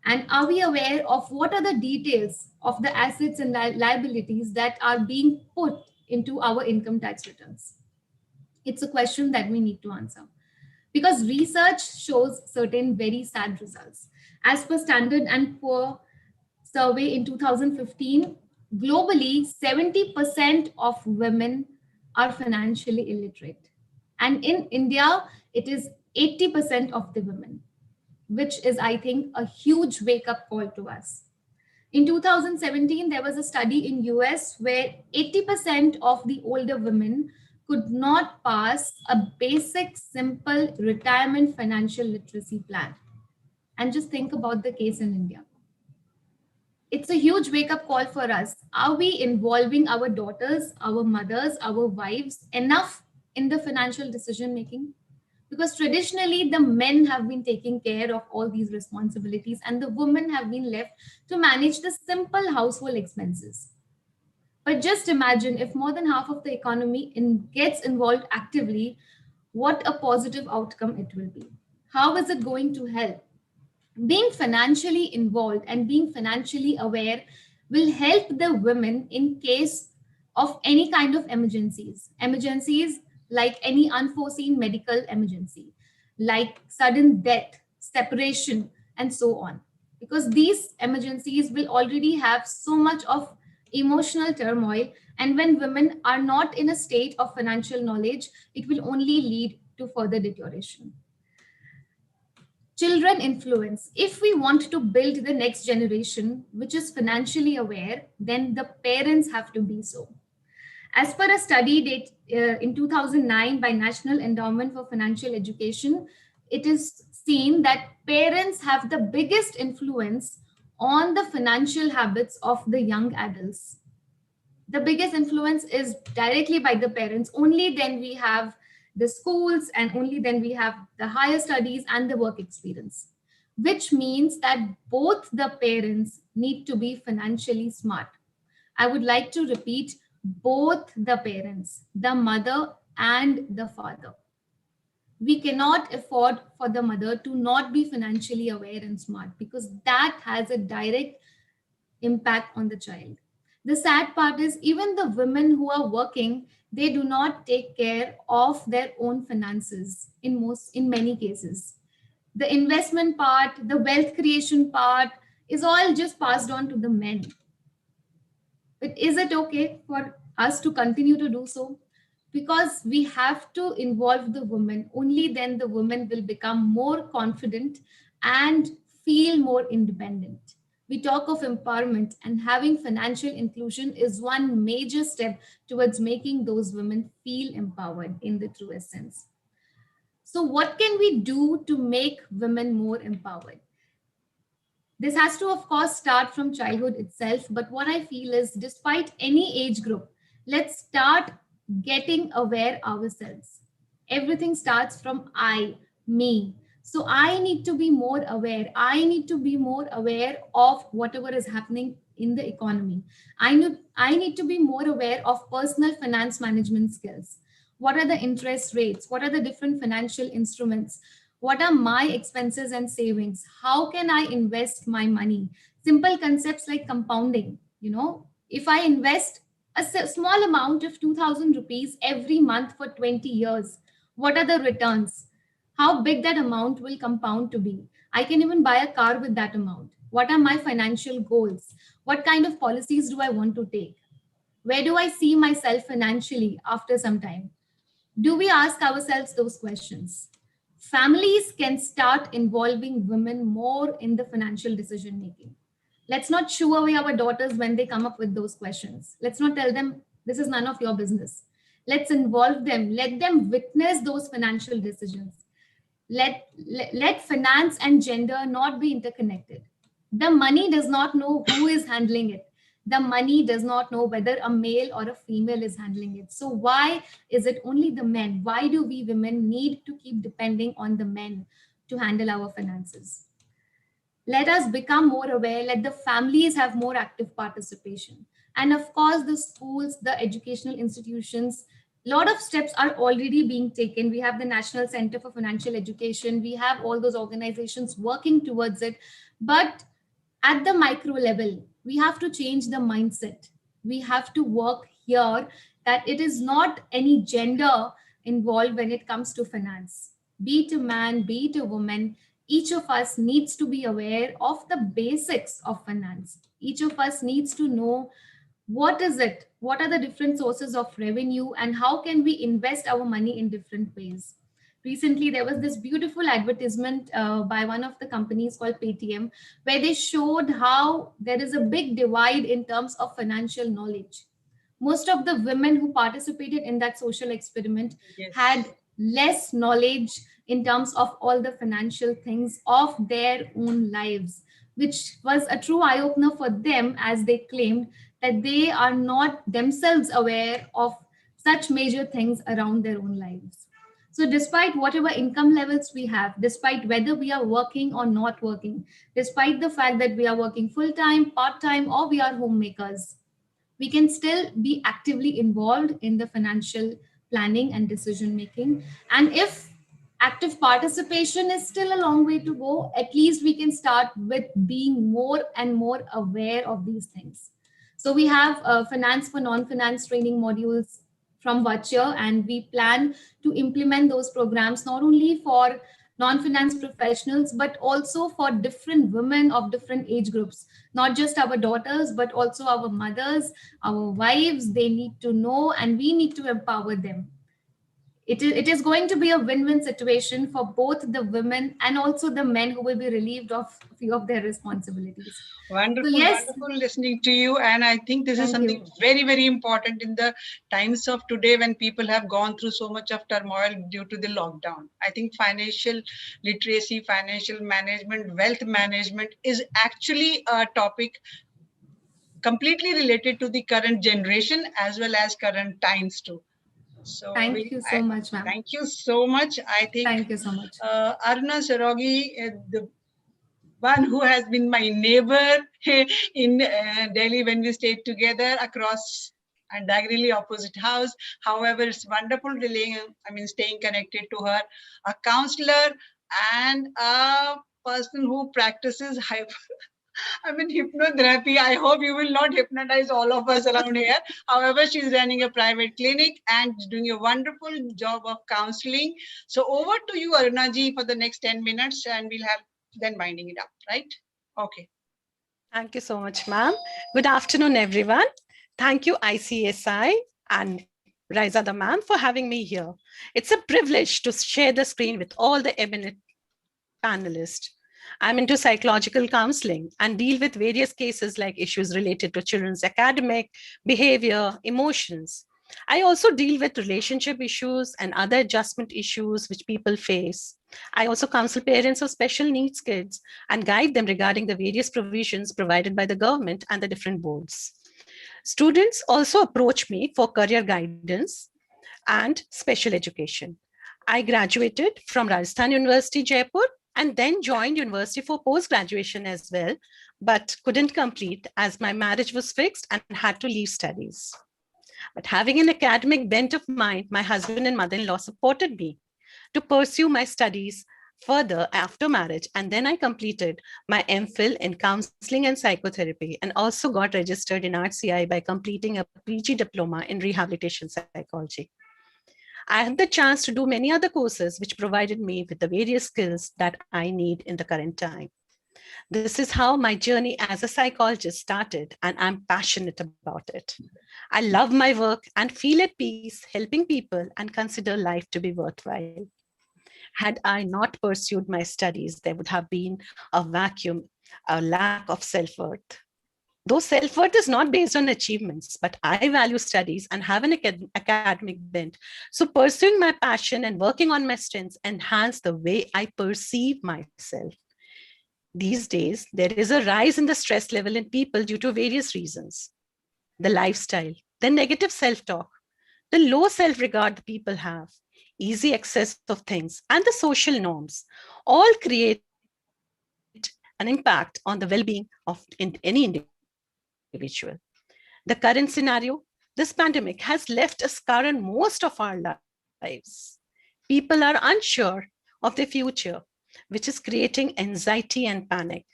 [SPEAKER 4] And are we aware of what are the details of the assets and liabilities that are being put into our income tax returns? It's a question that we need to answer, because research shows certain very sad results. As per Standard & Poor survey in 2015, globally, 70% of women are financially illiterate. And in India, it is 80% of the women, which is, I think, a huge wake-up call to us. In 2017, there was a study in US where 80% of the older women could not pass a basic, simple retirement financial literacy plan. And just think about the case in India. It's a huge wake-up call for us. Are we involving our daughters, our mothers, our wives enough in the financial decision-making? Because traditionally, the men have been taking care of all these responsibilities and the women have been left to manage the simple household expenses. But just imagine if more than half of the economy gets involved actively, what a positive outcome it will be. How is it going to help? Being financially involved and being financially aware will help the women in case of any kind of emergencies. Emergencies like any unforeseen medical emergency, like sudden death, separation, and so on. Because these emergencies will already have so much of emotional turmoil, and when women are not in a state of financial knowledge, it will only lead to further deterioration. Children influence. If we want to build the next generation, which is financially aware, then the parents have to be so. As per a study date in 2009 by National Endowment for Financial Education, it is seen that parents have the biggest influence on the financial habits of the young adults. The biggest influence is directly by the parents. Only then we have the schools, and only then we have the higher studies and the work experience, which means that both the parents need to be financially smart. I would like to repeat, both the parents, the mother and the father. We cannot afford for the mother to not be financially aware and smart, because that has a direct impact on the child. The sad part is, even the women who are working, they do not take care of their own finances in many cases. The investment part, the wealth creation part is all just passed on to the men. But is it okay for us to continue to do so? Because we have to involve the women. Only then the women will become more confident and feel more independent. We talk of empowerment, and having financial inclusion is one major step towards making those women feel empowered in the truest sense. So what can we do to make women more empowered? This has to, of course, start from childhood itself. But what I feel is, despite any age group, let's start getting aware ourselves. Everything starts from me. So I need to be more aware. I need to be more aware of whatever is happening in the economy. I need to be more aware of personal finance management skills. What are the interest rates? What are the different financial instruments? What are my expenses and savings? How can I invest my money? Simple concepts like compounding. If I invest a small amount of 2000 rupees every month for 20 years, what are the returns? How big that amount will compound to be? I can even buy a car with that amount. What are my financial goals? What kind of policies do I want to take? Where do I see myself financially after some time? Do we ask ourselves those questions? Families can start involving women more in the financial decision making. Let's not shoo away our daughters when they come up with those questions. Let's not tell them this is none of your business. Let's involve them. Let them witness those financial decisions. Let finance and gender not be interconnected. The money does not know who is handling it. The money does not know whether a male or a female is handling it. So why is it only the men? Why do we women need to keep depending on the men to handle our finances? Let us become more aware. Let the families have more active participation. And of course, the schools, the educational institutions, a lot of steps are already being taken. We have the National Center for Financial Education. We have all those organizations working towards it. But at the micro level, we have to change the mindset. We have to work here that it is not any gender involved when it comes to finance. Be it a man, be it a woman, each of us needs to be aware of the basics of finance. Each of us needs to know what is it, what are the different sources of revenue, and how can we invest our money in different ways. Recently, there was this beautiful advertisement by one of the companies called Paytm, where they showed how there is a big divide in terms of financial knowledge. Most of the women who participated in that social experiment had less knowledge in terms of all the financial things of their own lives, which was a true eye-opener for them, as they claimed that they are not themselves aware of such major things around their own lives. So despite whatever income levels we have, despite whether we are working or not working, despite the fact that we are working full-time, part-time, or we are homemakers, we can still be actively involved in the financial planning and decision making. And if active participation is still a long way to go, at least we can start with being more and more aware of these things. So we have finance for non-finance training modules from Vachya, and we plan to implement those programs not only for non-finance professionals, but also for different women of different age groups, not just our daughters, but also our mothers, our wives. They need to know, and we need to empower them. It is going to be a win-win situation for both the women and also the men who will be relieved of a few of their responsibilities.
[SPEAKER 1] Wonderful, so yes, wonderful listening to you. And I think this is something very, very important in the times of today when people have gone through so much of turmoil due to the lockdown. I think financial literacy, financial management, wealth management is actually a topic completely related to the current generation as well as current times too. So
[SPEAKER 4] thank you so much, ma'am.
[SPEAKER 1] Thank you so much. I think
[SPEAKER 4] thank you so much.
[SPEAKER 1] Aruna Sarogi, the one who has been my neighbor in Delhi when we stayed together across and diagonally opposite house. However, it's wonderful staying connected to her. A counselor and a person who practices hypnotherapy. I hope you will not hypnotize all of us around here. However, she's running a private clinic and doing a wonderful job of counseling. So over to you, Aruna ji, for the next 10 minutes, and we'll have then winding it up, right? Okay.
[SPEAKER 5] Thank you so much, ma'am. Good afternoon, everyone. Thank you, ICSI and Raizada ma'am, for having me here. It's a privilege to share the screen with all the eminent panelists. I'm into psychological counseling and deal with various cases like issues related to children's academic, behavior, emotions. I also deal with relationship issues and other adjustment issues which people face. I also counsel parents of special needs kids and guide them regarding the various provisions provided by the government and the different boards. Students also approach me for career guidance and special education. I graduated from Rajasthan University, Jaipur, and then joined university for post-graduation as well, but couldn't complete as my marriage was fixed and had to leave studies. But having an academic bent of mind, my husband and mother-in-law supported me to pursue my studies further after marriage. And then I completed my MPhil in counseling and psychotherapy and also got registered in RCI by completing a PG diploma in rehabilitation psychology. I had the chance to do many other courses which provided me with the various skills that I need in the current time. This is how my journey as a psychologist started, and I'm passionate about it. I love my work and feel at peace helping people and consider life to be worthwhile. Had I not pursued my studies, there would have been a vacuum, a lack of self-worth. Though self-worth is not based on achievements, but I value studies and have an academic bent. So pursuing my passion and working on my strengths enhance the way I perceive myself. These days, there is a rise in the stress level in people due to various reasons. The lifestyle, the negative self-talk, the low self-regard the people have, easy access of things, and the social norms all create an impact on the well-being of any individual. The current scenario, this pandemic has left a scar on most of our lives. People are unsure of the future, which is creating anxiety and panic.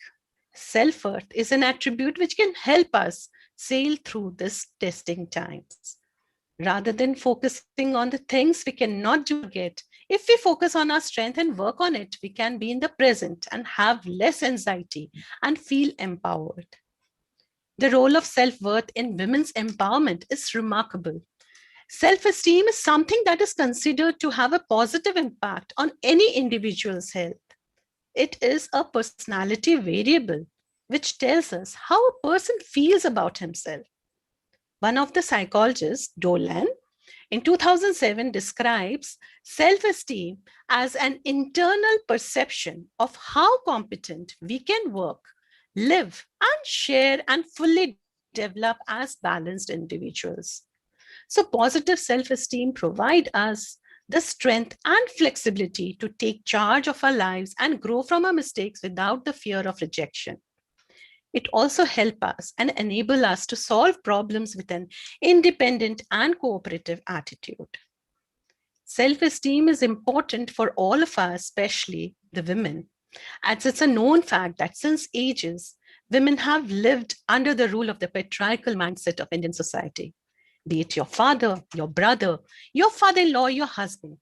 [SPEAKER 5] Self-worth is an attribute which can help us sail through this testing times. Rather than focusing on the things we cannot do yet, if we focus on our strength and work on it, we can be in the present and have less anxiety and feel empowered. The role of self-worth in women's empowerment is remarkable. Self-esteem is something that is considered to have a positive impact on any individual's health. It is a personality variable, which tells us how a person feels about himself. One of the psychologists, Dolan, in 2007 describes self-esteem as an internal perception of how competent we can work, live, and share and fully develop as balanced individuals. So positive self-esteem provides us the strength and flexibility to take charge of our lives and grow from our mistakes without the fear of rejection. It also helps us and enable us to solve problems with an independent and cooperative attitude. Self-esteem is important for all of us, especially the women, as it's a known fact that since ages, women have lived under the rule of the patriarchal mindset of Indian society. Be it your father, your brother, your father-in-law, your husband.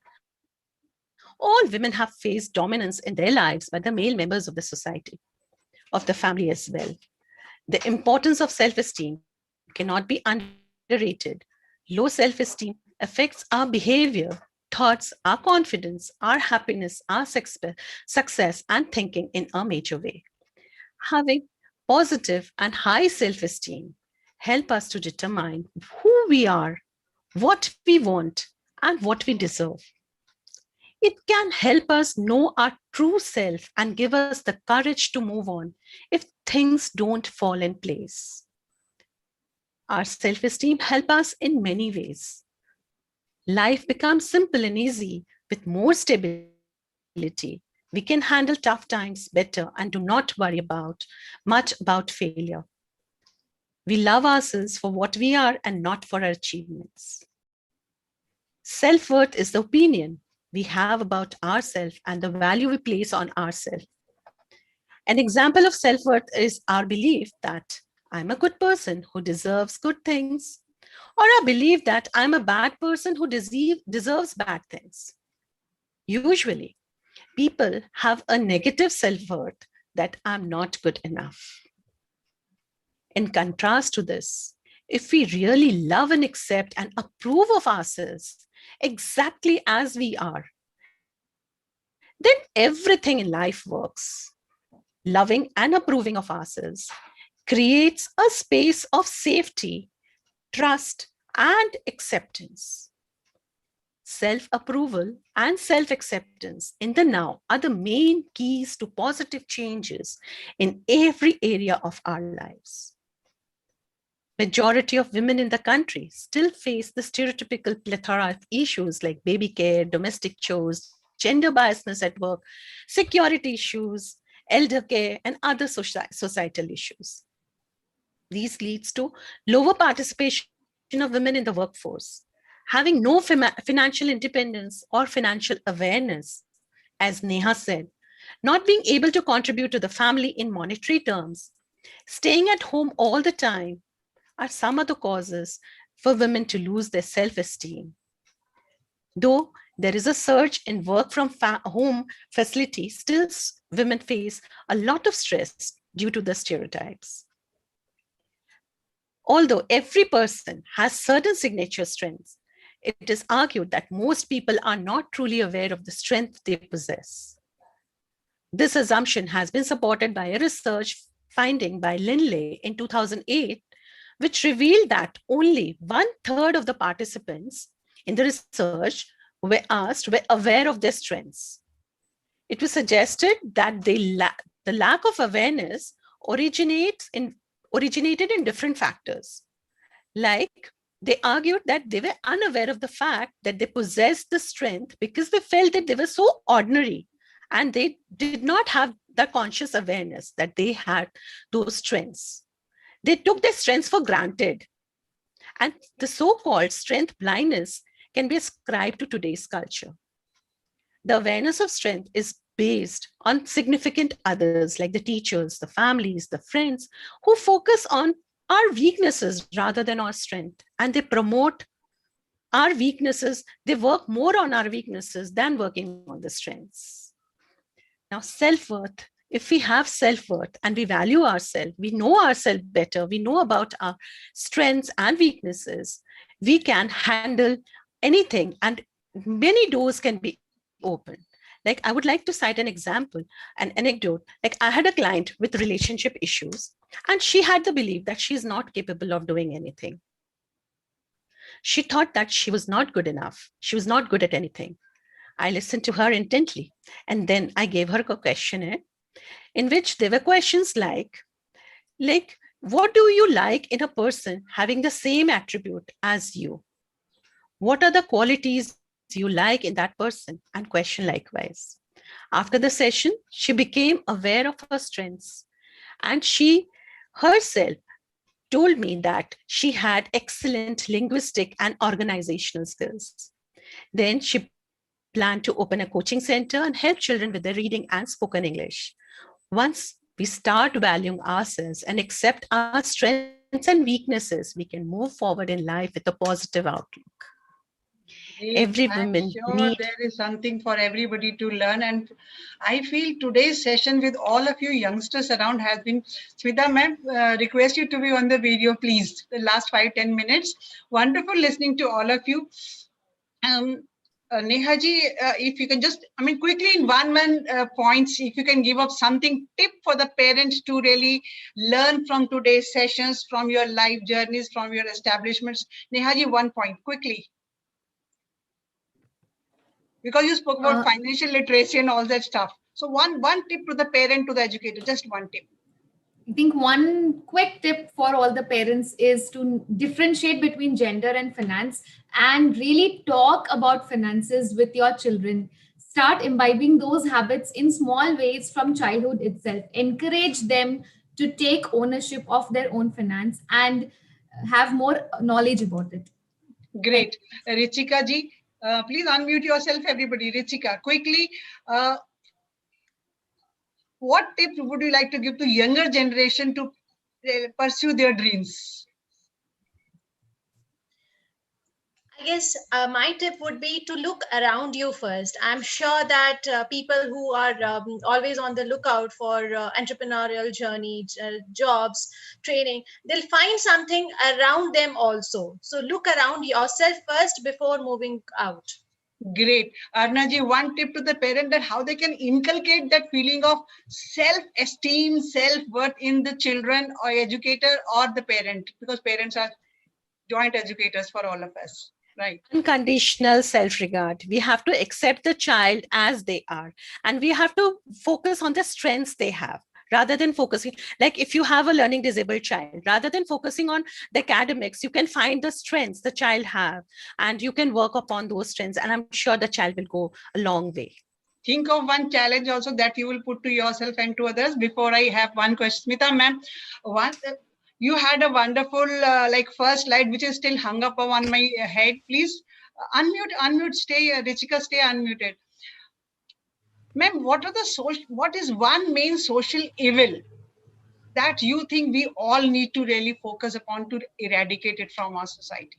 [SPEAKER 5] All women have faced dominance in their lives by the male members of the society, of the family as well. The importance of self-esteem cannot be underrated. Low self-esteem affects our behavior, thoughts, our confidence, our happiness, our success, and thinking in a major way. Having positive and high self-esteem help us to determine who we are, what we want, and what we deserve. It can help us know our true self and give us the courage to move on if things don't fall in place. Our self-esteem helps us in many ways. Life becomes simple and easy with more stability. We can handle tough times better and do not worry much about failure. We love ourselves for what we are and not for our achievements. Self-worth is the opinion we have about ourselves and the value we place on ourselves. An example of self-worth is our belief that I'm a good person who deserves good things, or our belief that I'm a bad person who deserves bad things. Usually, people have a negative self-worth that I'm not good enough. In contrast to this, if we really love and accept and approve of ourselves exactly as we are, then everything in life works. Loving and approving of ourselves creates a space of safety, trust, and acceptance. Self-approval and self-acceptance in the now are the main keys to positive changes in every area of our lives. majority of women in the country still face the stereotypical plethora of issues like baby care, domestic chores, gender biasness at work, security issues, elder care, and other societal issues. These leads to lower participation of women in the workforce, having no financial independence or financial awareness, as Neha said, not being able to contribute to the family in monetary terms, staying at home all the time are some of the causes for women to lose their self-esteem. Though there is a surge in work from home facilities, still women face a lot of stress due to the stereotypes. Although every person has certain signature strengths, it is argued that most people are not truly aware of the strength they possess. This assumption has been supported by a research finding by Lindley in 2008, which revealed that only 1/3 of the participants in the research were aware of their strengths. It was suggested that the lack of awareness originated in different factors. Like, they argued that they were unaware of the fact that they possessed the strength because they felt that they were so ordinary and they did not have the conscious awareness that they had those strengths. They took their strengths for granted. And the so-called strength blindness can be ascribed to today's culture. The awareness of strength is based on significant others like the teachers, the families, the friends who focus on our weaknesses rather than our strength. And they promote our weaknesses. They work more on our weaknesses than working on the strengths. Now, self-worth. If we have self-worth and we value ourselves, we know ourselves better, we know about our strengths and weaknesses, we can handle anything and many doors can be opened. Like, I would like to cite an example, an anecdote. Like, I had a client with relationship issues and she had the belief that she is not capable of doing anything. She thought that she was not good enough. She was not good at anything. I listened to her intently and then I gave her a questionnaire in which there were questions like, what do you like in a person having the same attribute as you? What are the qualities you like in that person? And question likewise. After the session, she became aware of her strengths and she herself told me that she had excellent linguistic and organizational skills. Then she planned to open a coaching center and help children with their reading and spoken English. Once we start valuing ourselves and accept our strengths and weaknesses, we can move forward in life with a positive outlook. Every woman
[SPEAKER 1] there is something for everybody to learn, and I feel today's session with all of you youngsters around has been. Smita ma'am, request you to be on the video, please. The last 5-10 minutes. Wonderful listening to all of you. Neha ji, if you can just, quickly in one points, if you can give up something, tip for the parents to really learn from today's sessions, from your life journeys, from your establishments. Neha ji, 1 point, quickly. Because you spoke about financial literacy and all that stuff. So one tip to the parent, to the educator, just one tip.
[SPEAKER 4] I think one quick tip for all the parents is to differentiate between gender and finance and really talk about finances with your children. Start imbibing those habits in small ways from childhood itself. Encourage them to take ownership of their own finance and have more knowledge about it.
[SPEAKER 1] Great. Richika ji, please unmute yourself, everybody. Richika, quickly. What tips would you like to give to younger generation to pursue their dreams?
[SPEAKER 3] I guess my tip would be to look around you first. I'm sure that people who are always on the lookout for entrepreneurial journey, jobs, training, they'll find something around them also. So look around yourself first before moving out.
[SPEAKER 1] Great. Arna ji, one tip to the parent that how they can inculcate that feeling of self-esteem, self-worth in the children or educator or the parent, because parents are joint educators for all of us. Right.
[SPEAKER 5] Unconditional self-regard. We have to accept the child as they are, and we have to focus on the strengths they have. rather than focusing, like if you have a learning disabled child, rather than focusing on the academics, you can find the strengths the child have and you can work upon those strengths, and I'm sure the child will go a long way.
[SPEAKER 1] Think of one challenge also that you will put to yourself and to others. Before I have one question, Smita ma'am, you had a wonderful like first slide which is still hung up on my head. Please unmute, stay, Richika, stay unmuted. Ma'am, what is one main social evil that you think we all need to really focus upon to eradicate it from our society?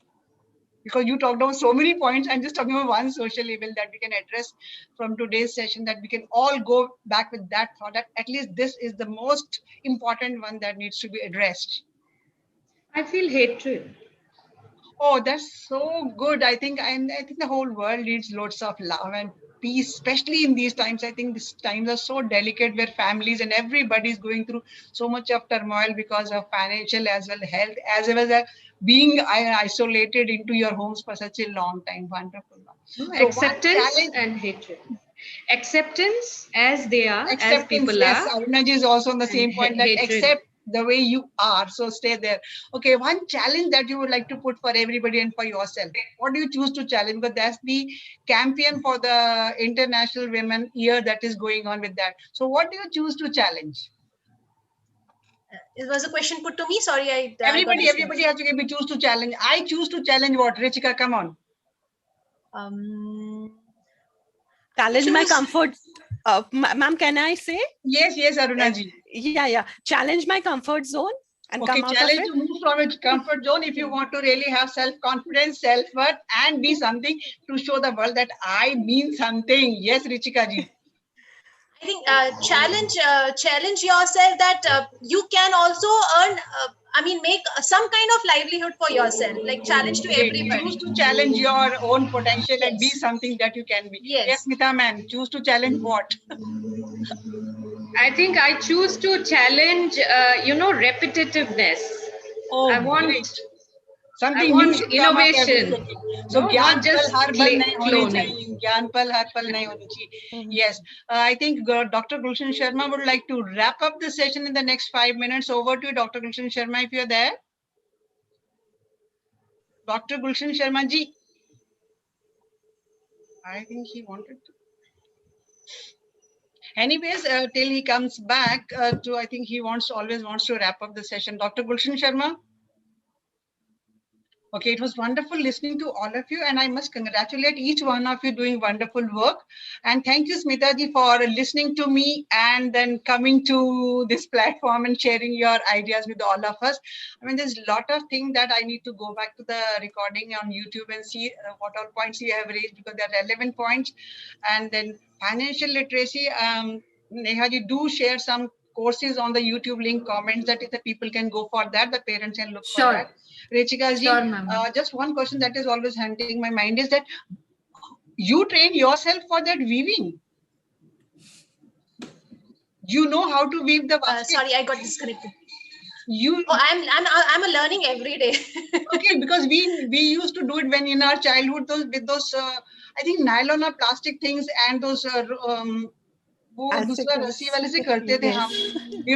[SPEAKER 1] Because you talked about so many points, I'm just talking about one social evil that we can address from today's session, that we can all go back with that thought that at least this is the most important one that needs to be addressed.
[SPEAKER 2] I feel hatred.
[SPEAKER 1] Oh, that's so good. I think the whole world needs lots of love and peace, especially in these times. I think these times are so delicate where families and everybody is going through so much of turmoil because of financial as well health, as well as being isolated into your homes for such a long time. Wonderful.
[SPEAKER 2] So acceptance and hatred. Acceptance as they are, as people
[SPEAKER 1] yes,
[SPEAKER 2] are.
[SPEAKER 1] Arunaji is also on the same point, that
[SPEAKER 2] hatred.
[SPEAKER 1] accept the way you are, so stay there. Okay, one challenge that you would like to put for everybody and for yourself. What do you choose to challenge? Because that's the campaign for the International Women Year that is going on with that. So what do you choose to challenge?
[SPEAKER 3] It was a question put to me. Sorry,
[SPEAKER 1] everybody has to give me choose to challenge. I choose to challenge what? Richika, come on.
[SPEAKER 5] Challenge my comfort. Ma'am, can I say?
[SPEAKER 1] Yes, Arunaji.
[SPEAKER 5] Yeah. Challenge my comfort zone and
[SPEAKER 1] okay,
[SPEAKER 5] come out
[SPEAKER 1] challenge
[SPEAKER 5] of it.
[SPEAKER 1] To move from its comfort zone if you want to really have self-confidence, self-worth, and be something to show the world that I mean something. Yes, Richika ji.
[SPEAKER 3] I think challenge yourself that you can also earn. Make some kind of livelihood for yourself. Like challenge to everybody.
[SPEAKER 1] Choose to challenge your own potential and be something that you can be. Yes, Smita ma'am. Choose to challenge what?
[SPEAKER 2] I think I choose to challenge, repetitiveness.
[SPEAKER 1] Oh,
[SPEAKER 2] I want
[SPEAKER 1] great. Something
[SPEAKER 2] I want
[SPEAKER 1] new should
[SPEAKER 2] innovation.
[SPEAKER 1] Come up so
[SPEAKER 2] not just
[SPEAKER 1] cloning. Yes, I think Dr. Gulshan Sharma would like to wrap up the session in the next 5 minutes. Over to you, Dr. Gulshan Sharma, if you're there. Dr. Gulshan Sharma ji. I think he wanted to. Anyways, till he comes back I think he always wants to wrap up the session. Dr. Gulshan Sharma. Okay, it was wonderful listening to all of you, and I must congratulate each one of you doing wonderful work. And thank you, Smita ji, for listening to me and then coming to this platform and sharing your ideas with all of us. I mean, there's a lot of things that I need to go back to the recording on YouTube and see what all points you have raised, because they're relevant points. And then financial literacy, Neha ji, do share some courses on the YouTube link comments that if the people can go for that, the parents can look for that. Rechika ji, just one question that is always hunting my mind is that you train yourself for that weaving. You know how to weave the basket.
[SPEAKER 3] Sorry, I got disconnected.
[SPEAKER 1] I'm
[SPEAKER 3] a learning every day.
[SPEAKER 1] Okay, because we used to do it when in our childhood with those I think nylon or plastic things and those we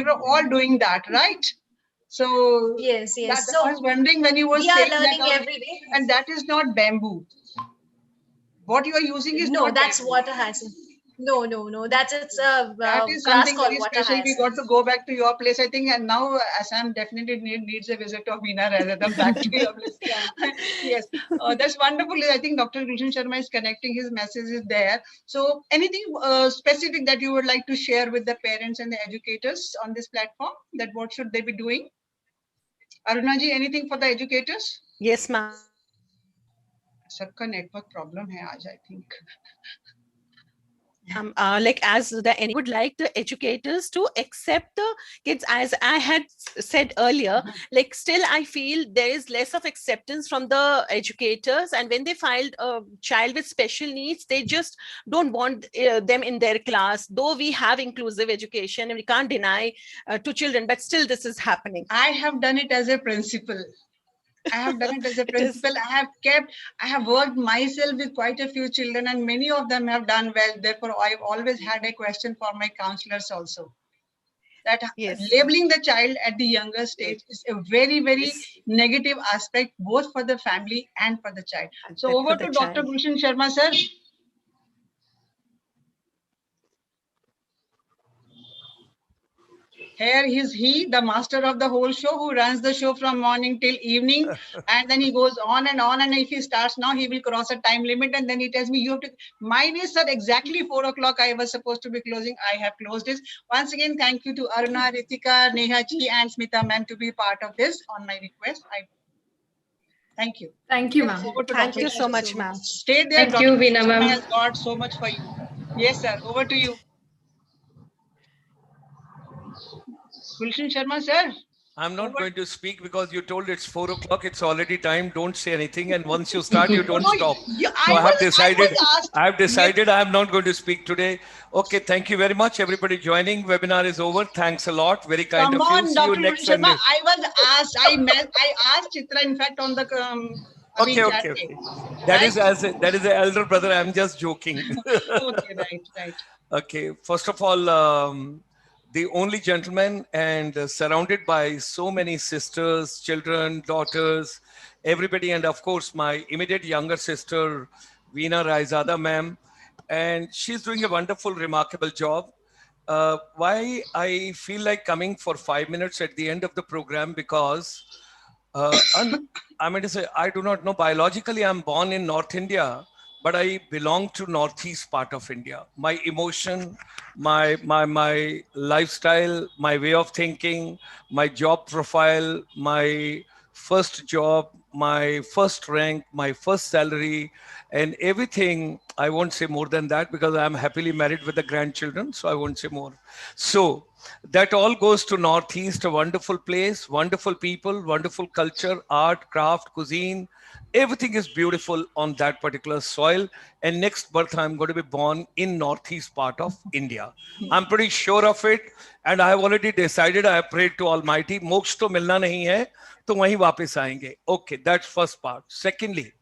[SPEAKER 1] were all doing that, right? So
[SPEAKER 3] yes.
[SPEAKER 1] So I was wondering when you were saying
[SPEAKER 3] learning that every day,
[SPEAKER 1] and that is not bamboo. What you are using is
[SPEAKER 3] no, that's bamboo. Water hyacinth. No. That is
[SPEAKER 1] something very special. We got to go back to your place, I think, and now Assam definitely needs a visit of Veena rather than back to your place. Yes, that's wonderful. I think Dr. Gulshan Sharma is connecting his messages there. So, anything specific that you would like to share with the parents and the educators on this platform? That what should they be doing? Arunaji, anything for the educators?
[SPEAKER 5] Yes, ma'am.
[SPEAKER 1] Sabka network problem hai aaj, I think.
[SPEAKER 5] Would like the educators to accept the kids, as I had said earlier, like still I feel there is less of acceptance from the educators, and when they filed a child with special needs, they just don't want them in their class, though we have inclusive education and we can't deny to children, but still this is happening.
[SPEAKER 1] I have done it as a principal. I have worked myself with quite a few children, and many of them have done well. Therefore, I've always had a question for my counselors also. that
[SPEAKER 5] Yes.
[SPEAKER 1] labeling the child at the younger stage is a very, very
[SPEAKER 5] Yes.
[SPEAKER 1] negative aspect, both for the family and for the child. So
[SPEAKER 5] For
[SPEAKER 1] over
[SPEAKER 5] the
[SPEAKER 1] to Dr.
[SPEAKER 5] child.
[SPEAKER 1] Gulshan Sharma, sir. Here is he, the master of the whole show, who runs the show from morning till evening, and then he goes on. And if he starts now, he will cross a time limit, and then he tells me, "You have to." Mine is, sir, exactly 4 o'clock. I was supposed to be closing. I have closed it. Once again, thank you to Aruna, Ritika, Neha ji, and Smita ma'am to be part of this on my request. Thank you.
[SPEAKER 4] Thank you, ma'am.
[SPEAKER 1] Over to
[SPEAKER 5] Thank
[SPEAKER 1] Dr.
[SPEAKER 5] you so much, ma'am.
[SPEAKER 1] Stay there.
[SPEAKER 2] Thank you,
[SPEAKER 1] Dr.
[SPEAKER 2] Veena
[SPEAKER 1] Sharma
[SPEAKER 2] ma'am.
[SPEAKER 1] has got so much for you. Yes, sir. Over to you. Gulshan Sharma, sir.
[SPEAKER 6] I'm not
[SPEAKER 1] Over.
[SPEAKER 6] going to speak because you told it's 4 o'clock. It's already time. Don't say anything. And once you start, you don't
[SPEAKER 1] No,
[SPEAKER 6] stop.
[SPEAKER 1] you-
[SPEAKER 6] So I have
[SPEAKER 1] I
[SPEAKER 6] decided.
[SPEAKER 1] was asked.
[SPEAKER 6] I have decided I'm not going to speak today. Okay. Thank you very much, everybody joining. Webinar is over. Thanks a lot. Very kind
[SPEAKER 1] Come
[SPEAKER 6] of you.
[SPEAKER 1] on,
[SPEAKER 6] See you
[SPEAKER 1] Dr.
[SPEAKER 6] next
[SPEAKER 1] Sharma.
[SPEAKER 6] Sunday.
[SPEAKER 1] I was asked. I asked Chitra, in fact, on the
[SPEAKER 6] Okay.
[SPEAKER 1] chat
[SPEAKER 6] Okay.
[SPEAKER 1] day.
[SPEAKER 6] Okay. That is
[SPEAKER 1] Right?
[SPEAKER 6] as that is the elder brother. I'm just joking.
[SPEAKER 1] Okay, right.
[SPEAKER 6] Okay, first of all, the only gentleman and surrounded by so many sisters, children, daughters, everybody, and of course, my immediate younger sister, Veena Raizada ma'am, and she's doing a wonderful, remarkable job. Why I feel like coming for 5 minutes at the end of the program because I mean to say, I do not know. Biologically, I'm born in North India, but I belong to Northeast part of India. My emotion, my lifestyle, my way of thinking, my job profile, my first job, my first rank, my first salary, and everything. I won't say more than that because I'm happily married with the grandchildren, so I won't say more. So that all goes to Northeast, a wonderful place, wonderful people, wonderful culture, art, craft, cuisine. Everything is beautiful on that particular soil. And next birth, I'm going to be born in Northeast part of India. I'm pretty sure of it. And I have already decided, I have prayed to Almighty, मोक्ष तो मिलना नहीं है, तो वहीं वापस आएंगे. Okay, that's first part. Secondly,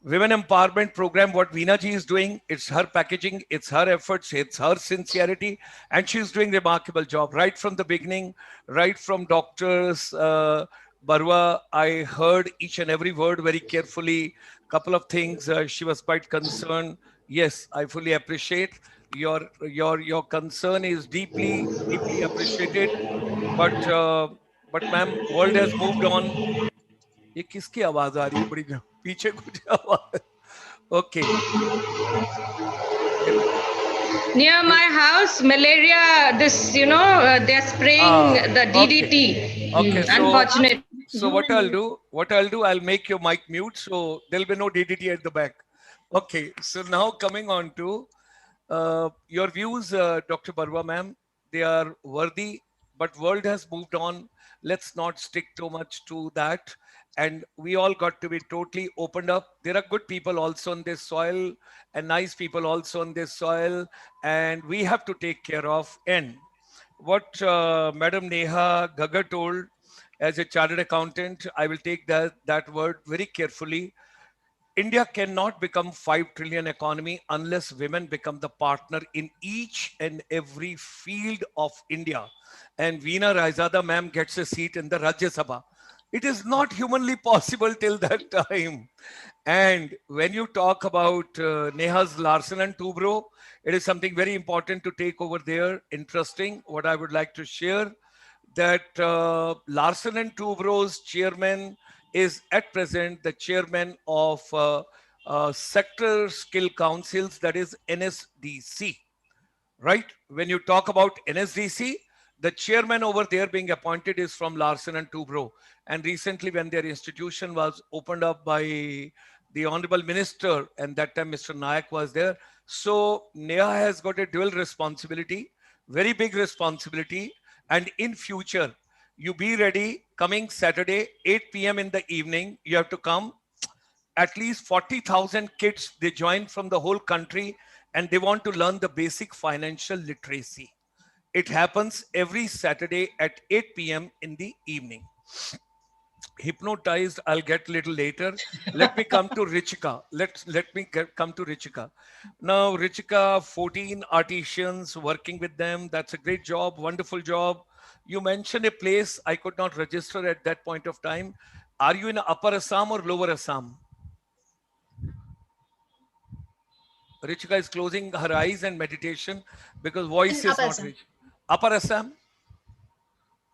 [SPEAKER 6] Women Empowerment Program, what Veena ji is doing, it's her packaging, it's her efforts, it's her sincerity, and she's doing remarkable job right from the beginning, right from doctors. Barwa, I heard each and every word very carefully. Couple of things she was quite concerned. Yes, I fully appreciate your concern is deeply appreciated. But ma'am, world has moved on. ये किसकी आवाज आ रही है बड़ी पीछे कुछ आवाज okay
[SPEAKER 2] Near my house, malaria, they're spraying the DDT.
[SPEAKER 6] okay,
[SPEAKER 2] Unfortunate.
[SPEAKER 6] so what I'll do, I'll make your mic mute so there'll be no DDT at the back. Okay, so now coming on to your views, Dr. Barwa ma'am, they are worthy, but world has moved on. Let's not stick too much to that. And we all got to be totally opened up. There are good people also on this soil and nice people also on this soil, and we have to take care of. And what Madam Neha Gaga told, as a chartered accountant, I will take that word very carefully. India cannot become 5 trillion economy unless women become the partner in each and every field of India. And Veena Raizada ma'am gets a seat in the Rajya Sabha. It is not humanly possible till that time. And when you talk about Neha's Larsen and Toubro, it is something very important to take over there. Interesting. What I would like to share that Larsen and Toubro's chairman is at present the chairman of sector skill councils, that is NSDC, right? When you talk about NSDC, the chairman over there being appointed is from Larsen and Toubro. And recently when their institution was opened up by the Honorable Minister, and that time Mr. Nayak was there. So Neha has got a dual responsibility, very big responsibility. And in future, you be ready coming Saturday, 8 p.m. in the evening, you have to come. At least 40,000 kids, they join from the whole country and they want to learn the basic financial literacy. It happens every Saturday at 8 p.m. in the evening. hypnotized, I'll get a little later. Let me come to Richika. Come to Richika. Now, Richika, 14 artisans working with them. That's a great job, wonderful job. You mentioned a place I could not register at that point of time. Are you in Upper Assam or Lower Assam? Richika is closing her eyes and meditation because voice
[SPEAKER 3] In
[SPEAKER 6] is
[SPEAKER 3] Upper
[SPEAKER 6] not
[SPEAKER 3] Assam.
[SPEAKER 6] reaching. Upper Assam?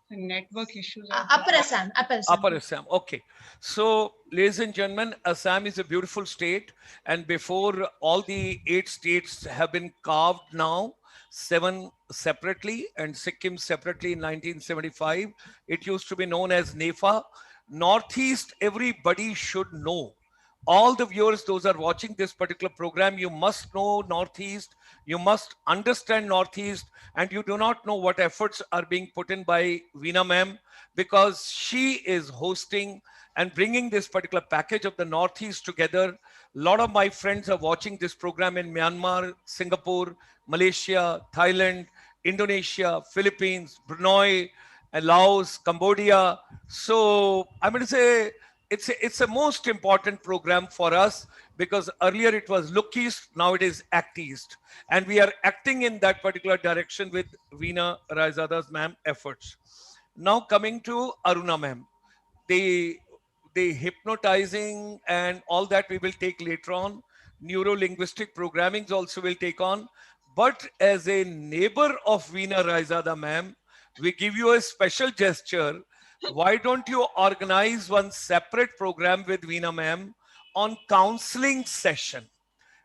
[SPEAKER 1] The network issues are
[SPEAKER 3] Upper Assam. Upper Assam.
[SPEAKER 6] Upper Assam. Okay. So, ladies and gentlemen, Assam is a beautiful state. And before all the 8 states have been carved now, 7 separately and Sikkim separately in 1975, it used to be known as NEFA. Northeast, everybody should know. All the viewers, those are watching this particular program, you must know Northeast, you must understand Northeast, and you do not know what efforts are being put in by Veena ma'am, because she is hosting and bringing this particular package of the Northeast together. A lot of my friends are watching this program in Myanmar, Singapore, Malaysia, Thailand, Indonesia, Philippines, Brunei, and Laos, Cambodia. So I'm going to say it's a most important program for us, because earlier it was Look East, now it is Act East. And we are acting in that particular direction with Veena Raizada's ma'am efforts. Now coming to Aruna ma'am, the hypnotizing and all that we will take later on. Neuro-linguistic programming also will take on. But as a neighbor of Veena Raizada ma'am, we give you a special gesture. Why don't you organize one separate program with Veena ma'am on counseling session?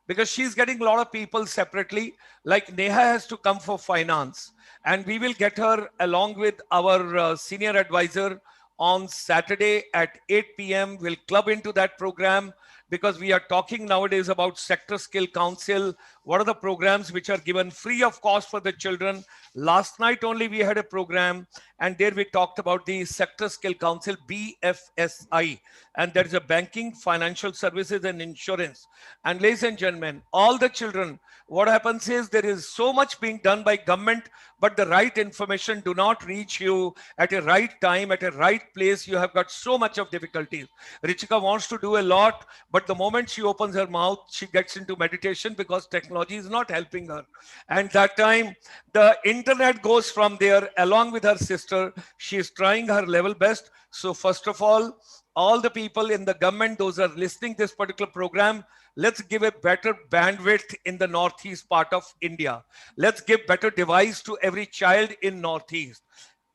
[SPEAKER 6] Because she's getting a lot of people separately, like Neha has to come for finance, and we will get her along with our senior advisor on Saturday at 8 p.m. We'll club into that program, because we are talking nowadays about Sector Skill Council. What are the programs which are given free of cost for the children? Last night only we had a program, and there we talked about the Sector Skill Council, BFSI, and there is a banking, financial services and insurance. And ladies and gentlemen, all the children, what happens is there is so much being done by government, but the right information do not reach you at a right time, at a right place. You have got so much of difficulties. Richika wants to do a lot, but the moment she opens her mouth, she gets into meditation because technology is not helping her. And that time, the internet goes from there along with her sister. She is trying her level best. So first of all the people in the government, those are listening this particular program, let's give a better bandwidth in the Northeast part of India. Let's give better device to every child in Northeast.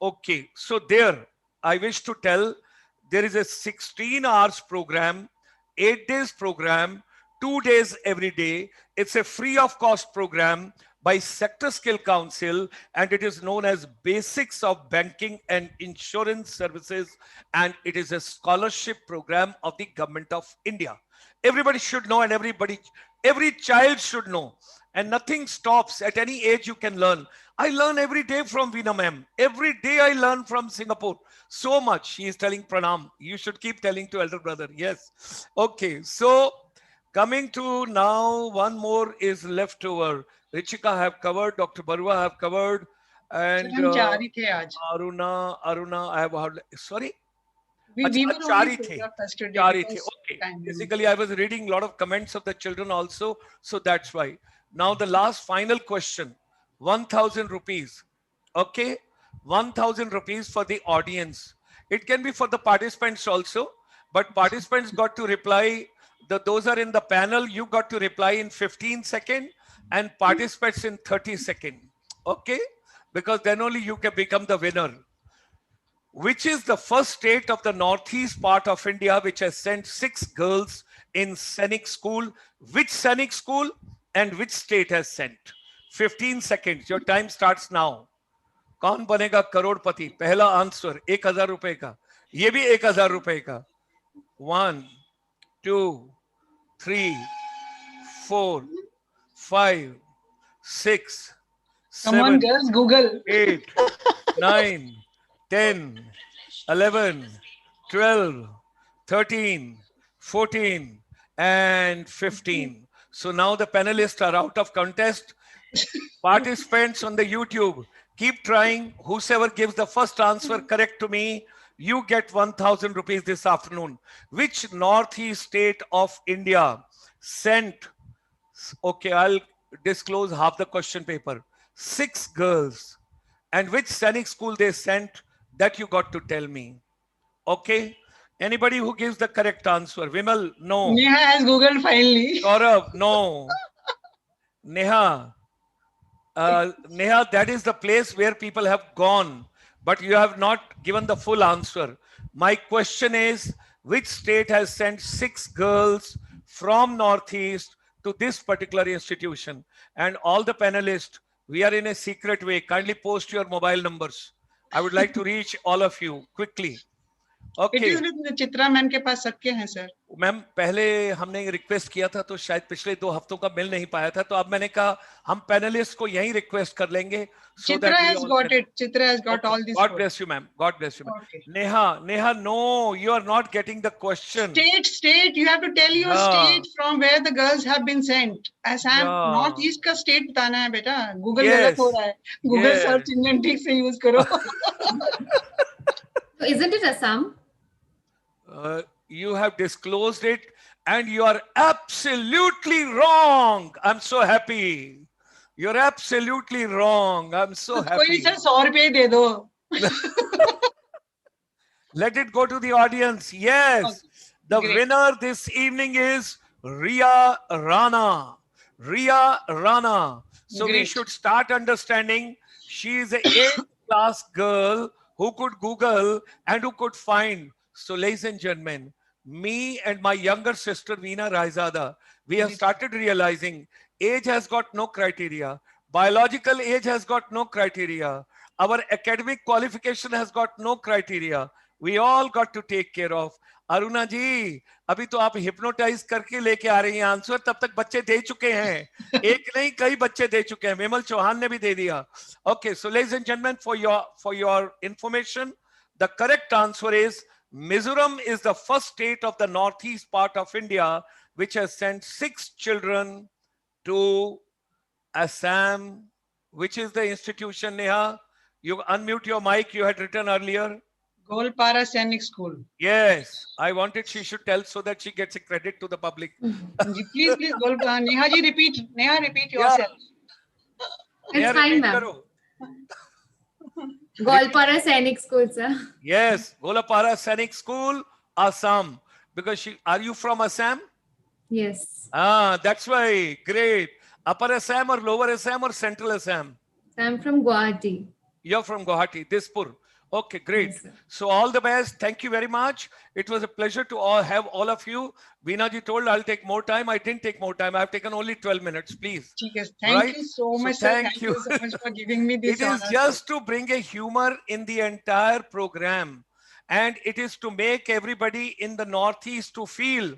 [SPEAKER 6] Okay, so there, I wish to tell, there is a 16 hours program, 8 days program, 2 days every day. It's a free of cost program by Sector Skill Council, and it is known as Basics of Banking and Insurance Services, and it is a scholarship program of the Government of India. Everybody should know, and every child should know, and nothing stops. At any age you can learn. I learn every day from Veena ma'am. Every day I learn from Singapore. So much. She is telling Pranam. You should keep telling to elder brother. Yes. Okay. So coming to now, one more is left over. Richika have covered, Dr. Barua have covered, and
[SPEAKER 1] हम जा रही थे आज.
[SPEAKER 6] Aruna, I have heard. Sorry?
[SPEAKER 1] We were
[SPEAKER 6] Achha,
[SPEAKER 1] only
[SPEAKER 6] Chari
[SPEAKER 1] told
[SPEAKER 6] the.
[SPEAKER 1] of us today
[SPEAKER 6] Chari the.
[SPEAKER 1] because
[SPEAKER 6] Okay.
[SPEAKER 1] time limit.
[SPEAKER 6] Basically, I was reading a lot of comments of the children also, so that's why. Now the last final question, 1,000 rupees. Okay, 1,000 rupees for the audience. It can be for the participants also, but participants got to reply. Those are in the panel. You got to reply in 15 seconds, and participants in 30 seconds. Okay, because then only you can become the winner. Which is the first state of the Northeast part of India which has sent 6 girls in Sainik school? Which Sainik school and which state has sent? 15 seconds. Your time starts now. कौन बनेगा करोड़पति? पहला answer 1,000 रुपए का, ये भी 1,000 रुपए का. 1, 2, 3, 4, 5, 6,
[SPEAKER 1] Come on,
[SPEAKER 6] 7,
[SPEAKER 1] girls, Google.
[SPEAKER 6] 8, 9, 10, 11, 12, 13, 14, and 15. So now the panelists are out of contest. Participants on the YouTube, keep trying. Whosoever gives the first answer correct to me, you get 1,000 rupees this afternoon. Which northeast state of India sent, okay, I'll disclose half the question paper, 6 girls, and which Sainik school they sent, that you got to tell me. Okay, anybody who gives the correct answer. Vimal, no.
[SPEAKER 1] Neha has Googled finally.
[SPEAKER 6] Gaurav, no. Neha, Neha, that is the place where people have gone, but you have not given the full answer. My question is, which state has sent 6 girls from Northeast to this particular institution? And all the panelists, we are in a secret way. Kindly post your mobile numbers. I would like to reach all of you quickly.
[SPEAKER 1] It
[SPEAKER 6] Okay.
[SPEAKER 1] is with Chitra ma'am के पास सबके हैं sir.
[SPEAKER 6] Ma'am पहले हमने request किया था तो शायद पिछले 2 हफ्तों का मिल नहीं पाया था, तो अब मैंने कहा हम पैनलिस्ट को यहीं रिक्वेस्ट कर लेंगे. So that
[SPEAKER 1] Chitra
[SPEAKER 6] we
[SPEAKER 1] has
[SPEAKER 6] all
[SPEAKER 1] got
[SPEAKER 6] can-
[SPEAKER 1] it. Chitra has got
[SPEAKER 6] Okay.
[SPEAKER 1] all these.
[SPEAKER 6] God
[SPEAKER 1] four.
[SPEAKER 6] bless you, ma'am. God bless you, ma'am.
[SPEAKER 1] Okay.
[SPEAKER 6] Neha, no, you are not getting the question.
[SPEAKER 1] State. You have to tell your
[SPEAKER 6] Yeah.
[SPEAKER 1] state from where the girls have been sent. Assam,
[SPEAKER 6] Yeah.
[SPEAKER 1] Northeast का state बताना है बेटा. Google
[SPEAKER 6] Yes.
[SPEAKER 1] गलत हो रहा है. Google
[SPEAKER 6] Yes.
[SPEAKER 1] search engine ठीक से use करो.
[SPEAKER 4] So isn't it Assam?
[SPEAKER 6] You have disclosed it and you are absolutely wrong. I'm so happy. You're absolutely wrong. I'm so
[SPEAKER 1] कोई
[SPEAKER 6] happy.
[SPEAKER 1] नहीं सर 100 रुपए दे दो.
[SPEAKER 6] Let it go to the audience. Yes.
[SPEAKER 1] Okay.
[SPEAKER 6] The
[SPEAKER 1] Great.
[SPEAKER 6] winner this evening is Ria Rana. Ria Rana. So we
[SPEAKER 1] Great.
[SPEAKER 6] should start understanding she is a 8th class girl who could Google and who could find. So ladies and gentlemen, me and my younger sister Veena Raizada, we have started realizing age has got no criteria. Biological age has got no criteria. Our academic qualification has got no criteria. We all got to take care of. Aruna जी, अभी तो आप hypnotise करके लेके आ रही हैं answer, तब तक बच्चे दे चुके हैं. एक नहीं कई बच्चे दे चुके हैं. विमल चौहान ने भी दे दिया. Okay, so ladies and gentlemen, for your information, the correct answer is Mizoram is the first state of the northeast part of India which has sent 6 children to Assam. Which is the institution, Neha? You unmute your mic, you had written earlier.
[SPEAKER 1] Golpara Sainik School.
[SPEAKER 6] Yes, I wanted she should tell so that she gets a credit to the public.
[SPEAKER 1] Please, Golpara. Neha ji, repeat. Neha, repeat
[SPEAKER 6] Yeah.
[SPEAKER 1] yourself.
[SPEAKER 6] Neha,
[SPEAKER 4] It's fine,
[SPEAKER 6] repeat
[SPEAKER 4] ma'am.
[SPEAKER 6] karo.
[SPEAKER 4] Golpara Sainik School, sir.
[SPEAKER 6] Yes, Golapara Sainik School, Assam. Because are you from Assam?
[SPEAKER 4] Yes.
[SPEAKER 6] Ah, that's why. Great. Upper Assam or Lower Assam or Central Assam?
[SPEAKER 4] I'm from Guwahati.
[SPEAKER 6] You're from Guwahati, Dispur. Okay, great.
[SPEAKER 4] Yes, sir.
[SPEAKER 6] So all the best. Thank you very much. It was a pleasure to have all of you. Veena ji told I'll take more time. I didn't take more time. I've taken only 12 minutes, please.
[SPEAKER 1] ठीक है. Thank
[SPEAKER 6] Right?
[SPEAKER 1] you so
[SPEAKER 6] So
[SPEAKER 1] much, sir.
[SPEAKER 6] thank
[SPEAKER 1] Thank
[SPEAKER 6] you.
[SPEAKER 1] you so much for giving me this
[SPEAKER 6] It is
[SPEAKER 1] honor.
[SPEAKER 6] just to bring a humor in the entire program. And it is to make everybody in the Northeast to feel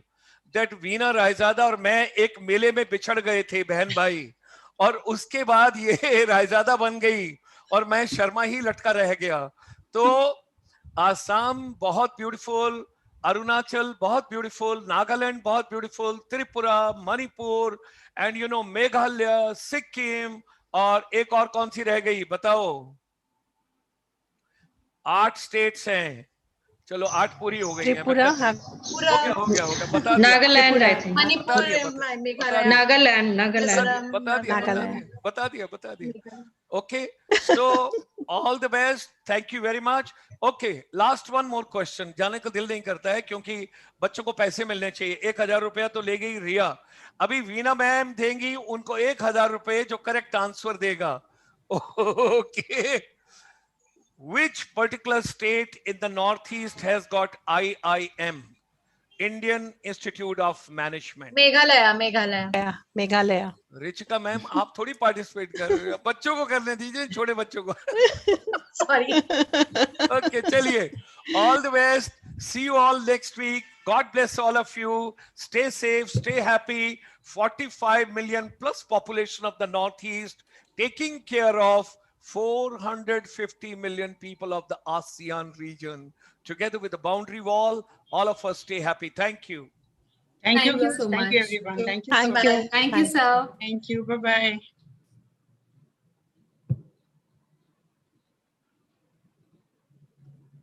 [SPEAKER 6] that Veena Raizada और मैं एक मेले में बिछड़ गए थे बहन भाई. और उसके बाद ये रायजादा बन गई और मैं शर्मा ही लटका रह गया. तो आसाम बहुत ब्यूटीफुल, अरुणाचल बहुत ब्यूटीफुल, नागालैंड बहुत beautiful, Tripura, Manipur and you know Meghalaya, Sikkim, और एक और कौन सी रह गई बताओ? 8 स्टेट्स हैं. चलो 8 पूरी हो गई हैं.
[SPEAKER 5] Tripura have
[SPEAKER 6] हो गया बता दिया.
[SPEAKER 2] Nagaland, I think.
[SPEAKER 3] Manipur, Meghalaya,
[SPEAKER 2] Nagaland.
[SPEAKER 6] बता दिया. Okay, so all the best. Thank you very much. Okay, last one more question. जाने का दिल नहीं करता है क्योंकि बच्चों को पैसे मिलने चाहिए. 1000 रुपया तो ले गई रिया. अभी वीना मैम देंगी उनको 1000 रुपए जो करेक्ट आंसर देगा. Okay. Which particular state in the Northeast has got IIM? Indian Institute of Management.
[SPEAKER 3] Meghalaya.
[SPEAKER 5] Meghalaya.
[SPEAKER 6] Richika ma'am आप थोड़ी पार्टिसिपेट कर रहे हो. बच्चों को करने दीजिए, छोटे बच्चों को.
[SPEAKER 3] Sorry.
[SPEAKER 6] Okay, चलिए. All the best. See you all next week. God bless all of you. Stay safe, stay happy. 45 million plus population of the Northeast, taking care of 450 million people of the ASEAN region. Together with the boundary wall, all of us stay happy. Thank you.
[SPEAKER 1] Thank you
[SPEAKER 4] Thank you so
[SPEAKER 1] Thank you
[SPEAKER 4] much.
[SPEAKER 1] everyone. Thank you.
[SPEAKER 5] Thank
[SPEAKER 1] so
[SPEAKER 5] you.
[SPEAKER 1] much.
[SPEAKER 4] Thank you, sir.
[SPEAKER 1] Thank you. Bye bye.